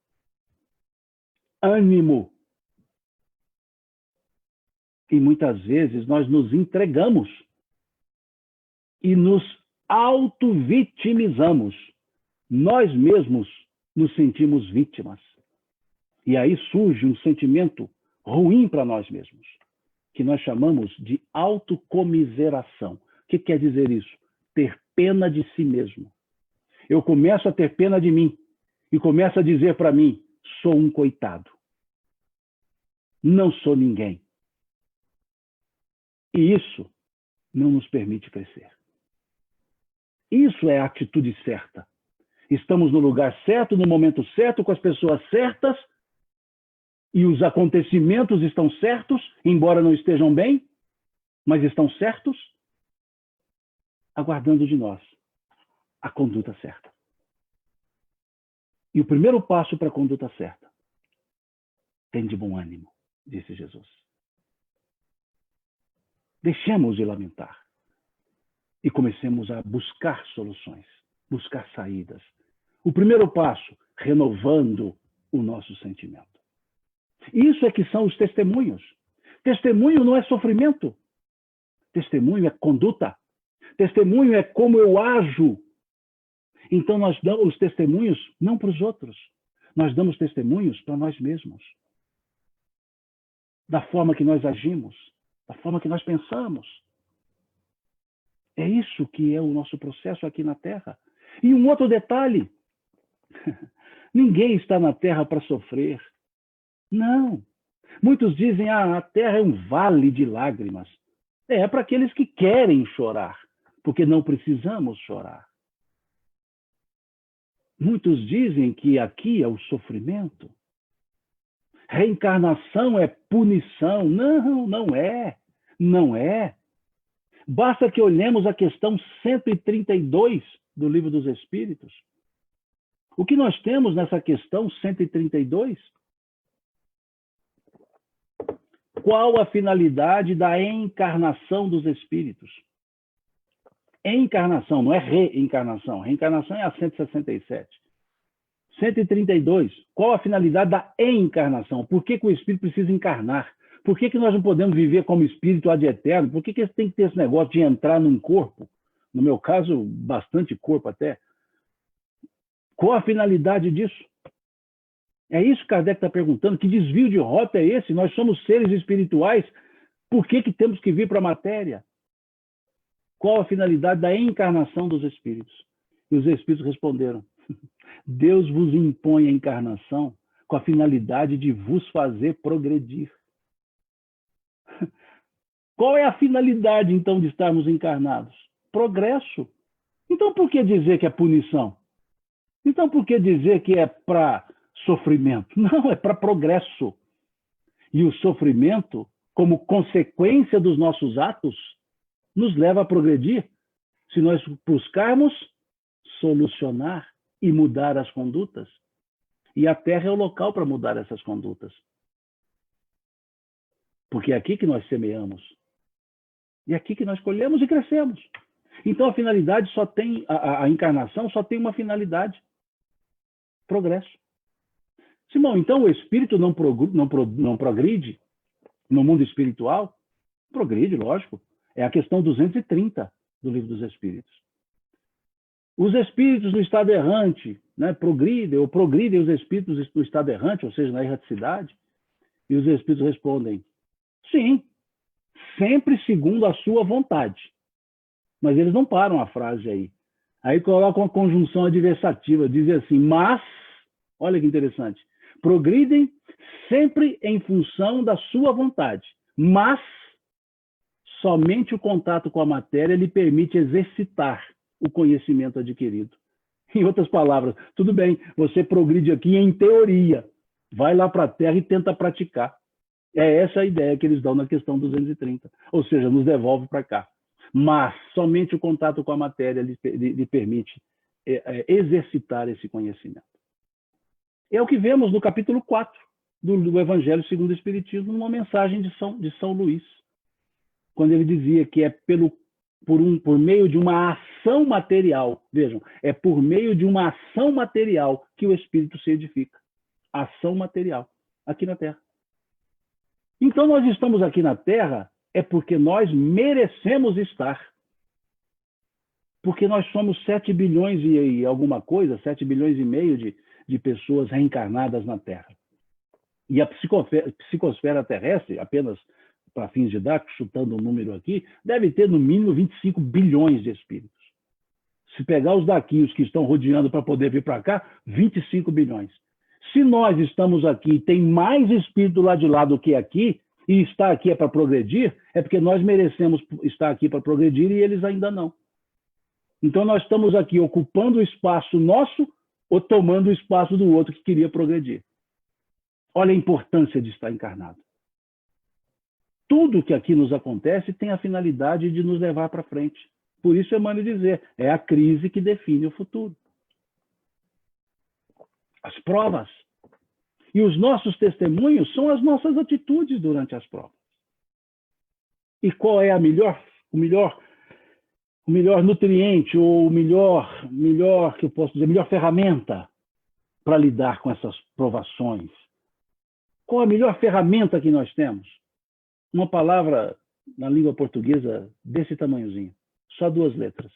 Ânimo. E muitas vezes nós nos entregamos e nos auto-vitimizamos. Nós mesmos nos sentimos vítimas. E aí surge um sentimento ruim para nós mesmos, que nós chamamos de autocomiseração. O que quer dizer isso? Ter pena de si mesmo. Eu começo a ter pena de mim e começo a dizer para mim, sou um coitado. Não sou ninguém. E isso não nos permite crescer. Isso é a atitude certa. Estamos no lugar certo, no momento certo, com as pessoas certas, e os acontecimentos estão certos, embora não estejam bem, mas estão certos, aguardando de nós a conduta certa. E o primeiro passo para a conduta certa, tem de bom ânimo, disse Jesus. Deixemos de lamentar e comecemos a buscar soluções, buscar saídas. O primeiro passo, renovando o nosso sentimento. Isso é que são os testemunhos. Testemunho não é sofrimento. Testemunho é conduta. Testemunho é como eu ajo. Então nós damos testemunhos não para os outros. Nós damos testemunhos para nós mesmos. Da forma que nós agimos, da forma que nós pensamos. É isso que é o nosso processo aqui na Terra. E um outro detalhe. Ninguém está na Terra para sofrer. Não. Muitos dizem, a Terra é um vale de lágrimas. É para aqueles que querem chorar, porque não precisamos chorar. Muitos dizem que aqui é o sofrimento. Reencarnação é punição. Não, não é. Não é. Basta que olhemos a questão 132 do Livro dos Espíritos. O que nós temos nessa questão 132? Qual a finalidade da encarnação dos espíritos? Encarnação, não é reencarnação. Reencarnação é a 167. 132. Qual a finalidade da encarnação? Por que o espírito precisa encarnar? Por que nós não podemos viver como espírito ad eterno? Por que tem que ter esse negócio de entrar num corpo? No meu caso, bastante corpo até. Qual a finalidade disso? É isso que Kardec está perguntando. Que desvio de rota é esse? Nós somos seres espirituais. Por que temos que vir para a matéria? Qual a finalidade da encarnação dos espíritos? E os espíritos responderam. Deus vos impõe a encarnação com a finalidade de vos fazer progredir. Qual é a finalidade, então, de estarmos encarnados? Progresso. Então, por que dizer que é punição? Então, por que dizer que é para sofrimento? Não, é para progresso. E o sofrimento, como consequência dos nossos atos, nos leva a progredir se nós buscarmos solucionar e mudar as condutas. E a Terra é o local para mudar essas condutas. Porque é aqui que nós semeamos. E é aqui que nós colhemos e crescemos. Então a finalidade só tem, a encarnação só tem uma finalidade. Progresso. Simão, então o espírito não progride no mundo espiritual? Progride, lógico. É a questão 230 do Livro dos Espíritos. Os espíritos do estado errante, né, progridem os espíritos do estado errante, ou seja, na erraticidade. E os espíritos respondem: sim, sempre segundo a sua vontade. Mas eles não param a frase aí. Aí colocam uma conjunção adversativa, dizem assim: mas, olha que interessante, progridem sempre em função da sua vontade, mas somente o contato com a matéria lhe permite exercitar o conhecimento adquirido. Em outras palavras, tudo bem, você progride aqui em teoria, vai lá para a Terra e tenta praticar. É essa a ideia que eles dão na questão 230, ou seja, nos devolve para cá. Mas somente o contato com a matéria lhe permite exercitar esse conhecimento. É o que vemos no capítulo 4 do Evangelho segundo o Espiritismo, numa mensagem de São Luís, quando ele dizia que é por meio de uma ação material, vejam, é por meio de uma ação material que o espírito se edifica. Ação material, aqui na Terra. Então nós estamos aqui na Terra é porque nós merecemos estar. Porque nós somos 7 bilhões e alguma coisa, 7 bilhões e meio de pessoas reencarnadas na Terra. E a psicosfera terrestre, apenas para fins didáticos, chutando um número aqui, deve ter no mínimo 25 bilhões de espíritos. Se pegar os daqui, os que estão rodeando para poder vir para cá, 25 bilhões. Se nós estamos aqui e tem mais espírito lá de lá do que aqui, e estar aqui é para progredir, é porque nós merecemos estar aqui para progredir e eles ainda não. Então nós estamos aqui ocupando o espaço nosso ou tomando o espaço do outro que queria progredir. Olha a importância de estar encarnado. Tudo que aqui nos acontece tem a finalidade de nos levar para frente. Por isso Emmanuel dizer, é a crise que define o futuro. As provas. E os nossos testemunhos são as nossas atitudes durante as provas. E qual é o melhor nutriente, ou melhor que eu posso dizer, melhor ferramenta para lidar com essas provações? Qual a melhor ferramenta que nós temos? Uma palavra na língua portuguesa desse tamanhozinho, só 2 letras.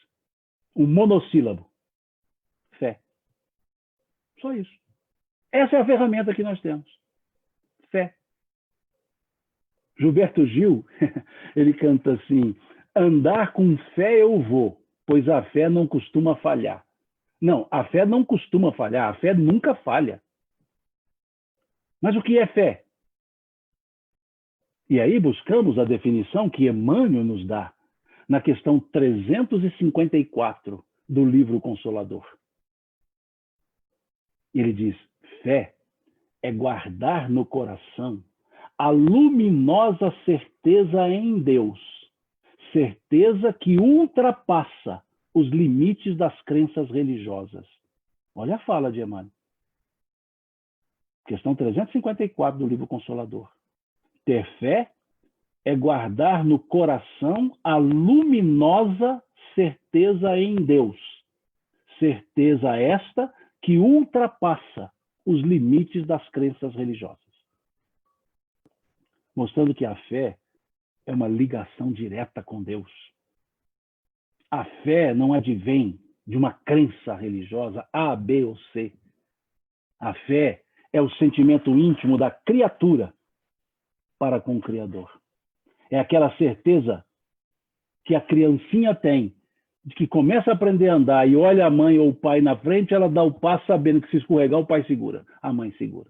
Um monossílabo. Fé. Só isso. Essa é a ferramenta que nós temos. Fé. Gilberto Gil, ele canta assim: andar com fé eu vou, pois a fé não costuma falhar. Não, a fé não costuma falhar, a fé nunca falha. Mas o que é fé? E aí buscamos a definição que Emmanuel nos dá na questão 354 do livro Consolador. Ele diz: fé é guardar no coração a luminosa certeza em Deus, certeza que ultrapassa os limites das crenças religiosas. Olha a fala de Emmanuel. Questão 354 do livro Consolador. Ter fé é guardar no coração a luminosa certeza em Deus, certeza esta que ultrapassa os limites das crenças religiosas. Mostrando que a fé é uma ligação direta com Deus. A fé não advém de uma crença religiosa A, B ou C. A fé é o sentimento íntimo da criatura para com o Criador. É aquela certeza que a criancinha tem, de que começa a aprender a andar e olha a mãe ou o pai na frente, ela dá o passo sabendo que se escorregar o pai segura, a mãe segura.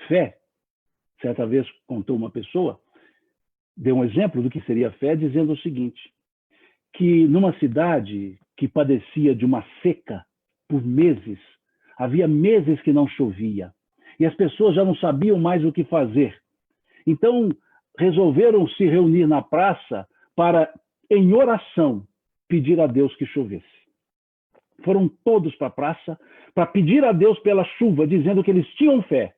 Fé. Certa vez contou uma pessoa, deu um exemplo do que seria fé, dizendo o seguinte, que numa cidade que padecia de uma seca por meses, havia meses que não chovia, e as pessoas já não sabiam mais o que fazer. Então, resolveram se reunir na praça para, em oração, pedir a Deus que chovesse. Foram todos para a praça para pedir a Deus pela chuva, dizendo que eles tinham fé.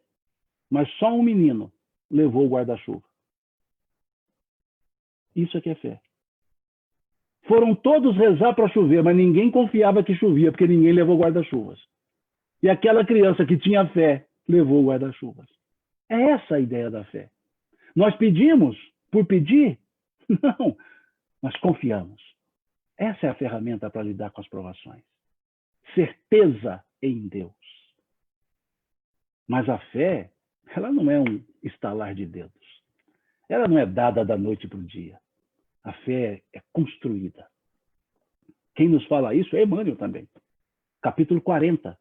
Mas só um menino levou o guarda-chuva. Isso é que é fé. Foram todos rezar para chover, mas ninguém confiava que chovia, porque ninguém levou guarda-chuvas. E aquela criança que tinha fé levou o guarda-chuvas. É essa a ideia da fé. Nós pedimos por pedir? Não, nós confiamos. Essa é a ferramenta para lidar com as provações. Certeza em Deus. Mas a fé ela não é um estalar de dedos. Ela não é dada da noite para o dia. A fé é construída. Quem nos fala isso é Emmanuel também. Capítulo 40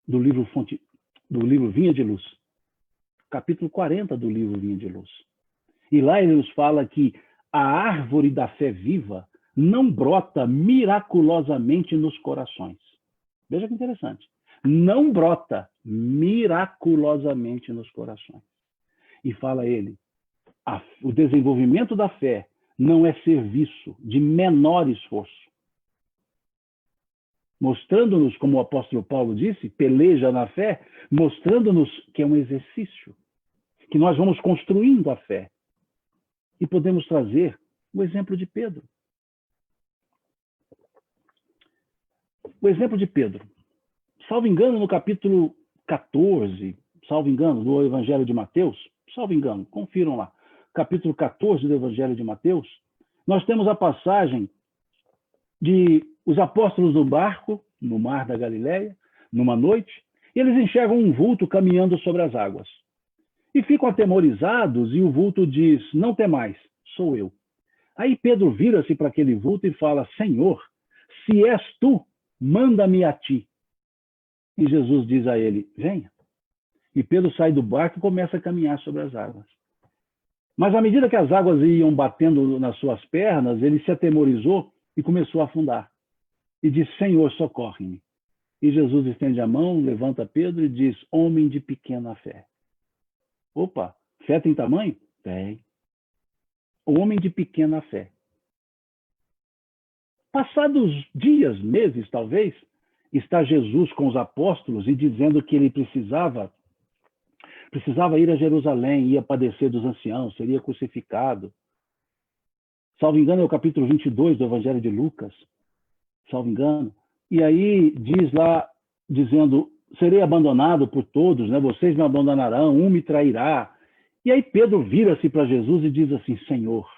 do livro Vinha de Luz. Capítulo 40 do livro Vinha de Luz. E lá ele nos fala que a árvore da fé viva não brota miraculosamente nos corações. Veja que interessante. Não brota miraculosamente nos corações. E fala ele, o desenvolvimento da fé não é serviço de menor esforço. Mostrando-nos, como o apóstolo Paulo disse, peleja na fé, mostrando-nos que é um exercício, que nós vamos construindo a fé. E podemos trazer o exemplo de Pedro. O exemplo de Pedro. Salvo engano, no capítulo 14, salvo engano, do Evangelho de Mateus, salvo engano, confiram lá, capítulo 14 do Evangelho de Mateus, nós temos a passagem de os apóstolos no barco, no mar da Galileia, numa noite, e eles enxergam um vulto caminhando sobre as águas. E ficam atemorizados, e o vulto diz, não temais, sou eu. Aí Pedro vira-se para aquele vulto e fala, Senhor, se és tu, manda-me a ti. E Jesus diz a ele, venha. E Pedro sai do barco e começa a caminhar sobre as águas. Mas à medida que as águas iam batendo nas suas pernas, ele se atemorizou e começou a afundar. E disse, Senhor, socorre-me. E Jesus estende a mão, levanta Pedro e diz, homem de pequena fé. Opa, fé tem tamanho? Tem. Homem de pequena fé. Passados dias, meses talvez, está Jesus com os apóstolos e dizendo que ele precisava ir a Jerusalém, ia padecer dos anciãos, seria crucificado. Salvo engano, é o capítulo 22 do Evangelho de Lucas, salvo engano. E aí diz lá, dizendo, serei abandonado por todos, né? Vocês me abandonarão, um me trairá. E aí Pedro vira-se para Jesus e diz assim, Senhor,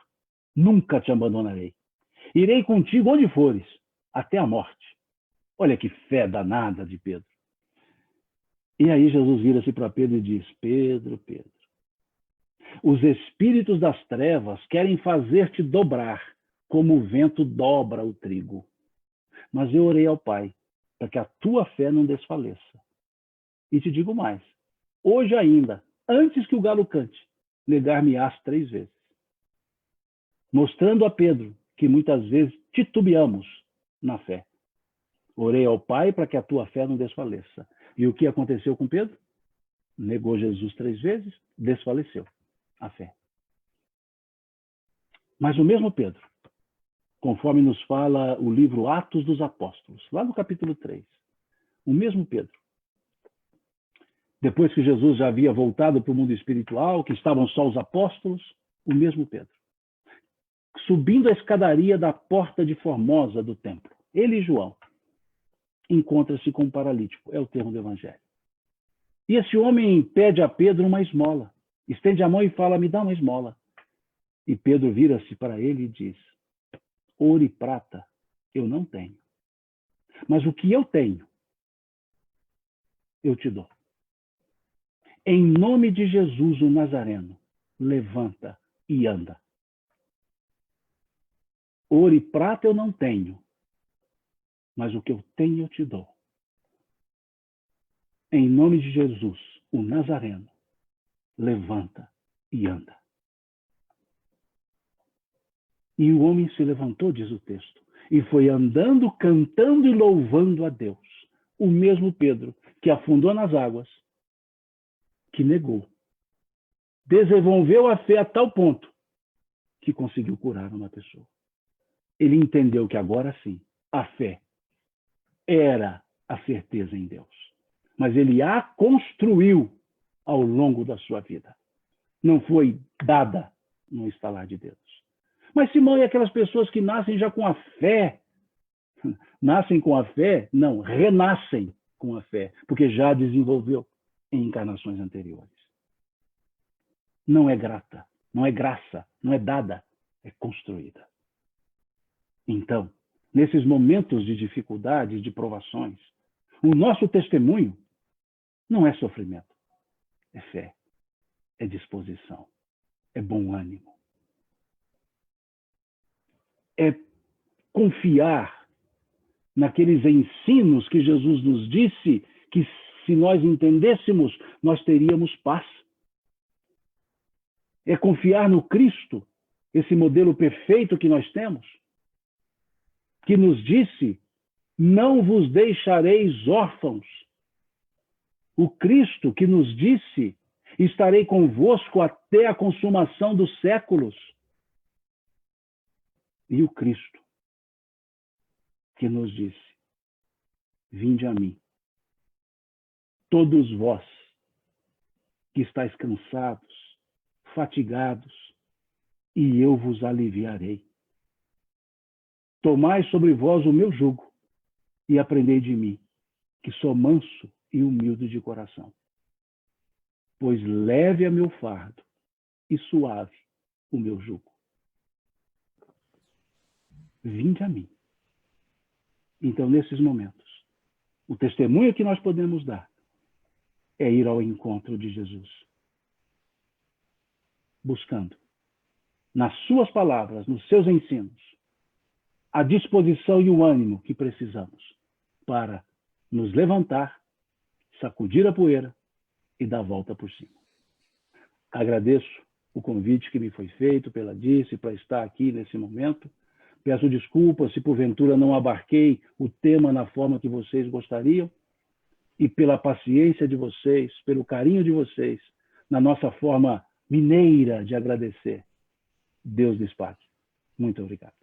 nunca te abandonarei. Irei contigo onde fores, até a morte. Olha que fé danada de Pedro. E aí Jesus vira-se para Pedro e diz, Pedro, Pedro, os espíritos das trevas querem fazer-te dobrar, como o vento dobra o trigo. Mas eu orei ao Pai, para que a tua fé não desfaleça. E te digo mais, hoje ainda, antes que o galo cante, negar-me-ás 3 vezes. Mostrando a Pedro que muitas vezes titubeamos na fé. Orei ao Pai para que a tua fé não desfaleça. E o que aconteceu com Pedro? Negou Jesus 3 vezes, desfaleceu a fé. Mas o mesmo Pedro, conforme nos fala o livro Atos dos Apóstolos, lá no capítulo 3, o mesmo Pedro, depois que Jesus já havia voltado para o mundo espiritual, que estavam só os apóstolos, o mesmo Pedro, subindo a escadaria da porta de Formosa do templo, ele e João, encontra-se com um paralítico, é o termo do Evangelho. E esse homem pede a Pedro uma esmola, estende a mão e fala, me dá uma esmola. E Pedro vira-se para ele e diz, ouro e prata eu não tenho, mas o que eu tenho, eu te dou. Em nome de Jesus o Nazareno, levanta e anda. Ouro e prata eu não tenho, mas o que eu tenho eu te dou. Em nome de Jesus, o Nazareno, levanta e anda. E o homem se levantou, diz o texto, e foi andando, cantando e louvando a Deus. O mesmo Pedro, que afundou nas águas, que negou. Desenvolveu a fé a tal ponto que conseguiu curar uma pessoa. Ele entendeu que agora sim, a fé era a certeza em Deus. Mas ele a construiu ao longo da sua vida. Não foi dada num estalar de dedos. Mas, Simão, e aquelas pessoas que nascem já com a fé? Nascem com a fé? Não, renascem com a fé, porque já desenvolveu em encarnações anteriores. Não é grata, não é graça, não é dada, é construída. Então, nesses momentos de dificuldades, de provações, o nosso testemunho não é sofrimento, é fé. é disposição, é bom ânimo. É confiar naqueles ensinos que Jesus nos disse que, se nós entendêssemos, nós teríamos paz. É confiar no Cristo, esse modelo perfeito que nós temos, que nos disse: não vos deixareis órfãos. O Cristo que nos disse: estarei convosco até a consumação dos séculos. E o Cristo que nos disse: vinde a mim, todos vós que estáis cansados, fatigados, e eu vos aliviarei. Tomai sobre vós o meu jugo e aprendei de mim, que sou manso e humilde de coração. Pois leve é meu fardo e suave o meu jugo. Vinde a mim. Então, nesses momentos, o testemunho que nós podemos dar é ir ao encontro de Jesus, buscando, nas suas palavras, nos seus ensinos, a disposição e o ânimo que precisamos para nos levantar, sacudir a poeira e dar a volta por cima. Agradeço o convite que me foi feito pela Dirce para estar aqui nesse momento. Peço desculpas se porventura não abarquei o tema na forma que vocês gostariam, e pela paciência de vocês, pelo carinho de vocês, na nossa forma mineira de agradecer. Deus lhes pague. Muito obrigado.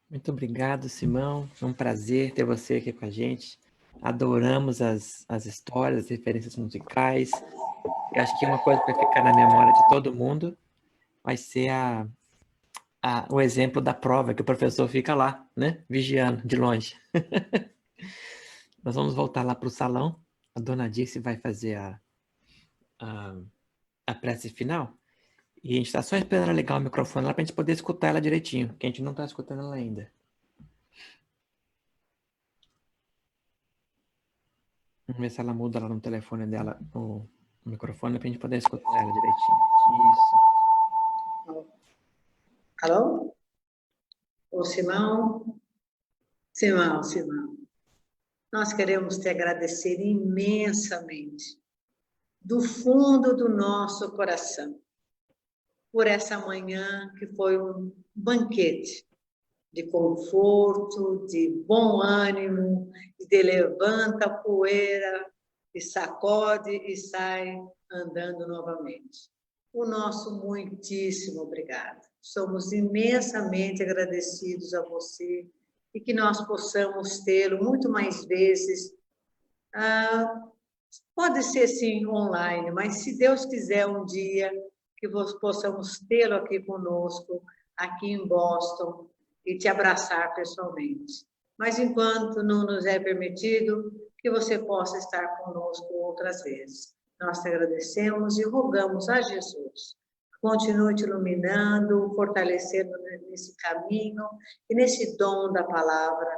Muito obrigado, Simão. É um prazer ter você aqui com a gente. Adoramos as histórias, as referências musicais. Eu acho que uma coisa que vai ficar na memória de todo mundo vai ser o exemplo da prova, que o professor fica lá, né? Vigiando de longe. Nós vamos voltar lá para o salão. A dona Dirce vai fazer a prece final. E a gente está só esperando ela ligar o microfone lá para a gente poder escutar ela direitinho, porque a gente não está escutando ela ainda. Vamos ver se ela muda lá no telefone dela o microfone para a gente poder escutar ela direitinho. Isso. Alô? Ô, Simão? Simão. Nós queremos te agradecer imensamente, do fundo do nosso coração, por essa manhã que foi um banquete de conforto, de bom ânimo, de levanta a poeira, e sacode e sai andando novamente. O nosso muitíssimo obrigado. Somos imensamente agradecidos a você e que nós possamos tê-lo muito mais vezes. Pode ser, sim, online, mas se Deus quiser um dia que possamos tê-lo aqui conosco, aqui em Boston, e te abraçar pessoalmente. Mas enquanto não nos é permitido, que você possa estar conosco outras vezes. Nós te agradecemos e rogamos a Jesus. Continue te iluminando, fortalecendo nesse caminho e nesse dom da palavra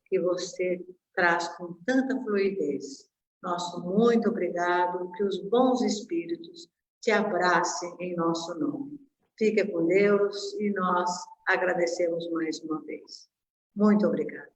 que você traz com tanta fluidez. Nosso muito obrigado, que os bons espíritos te abracem em nosso nome. Fique com Deus e nós agradecemos mais uma vez. Muito obrigada.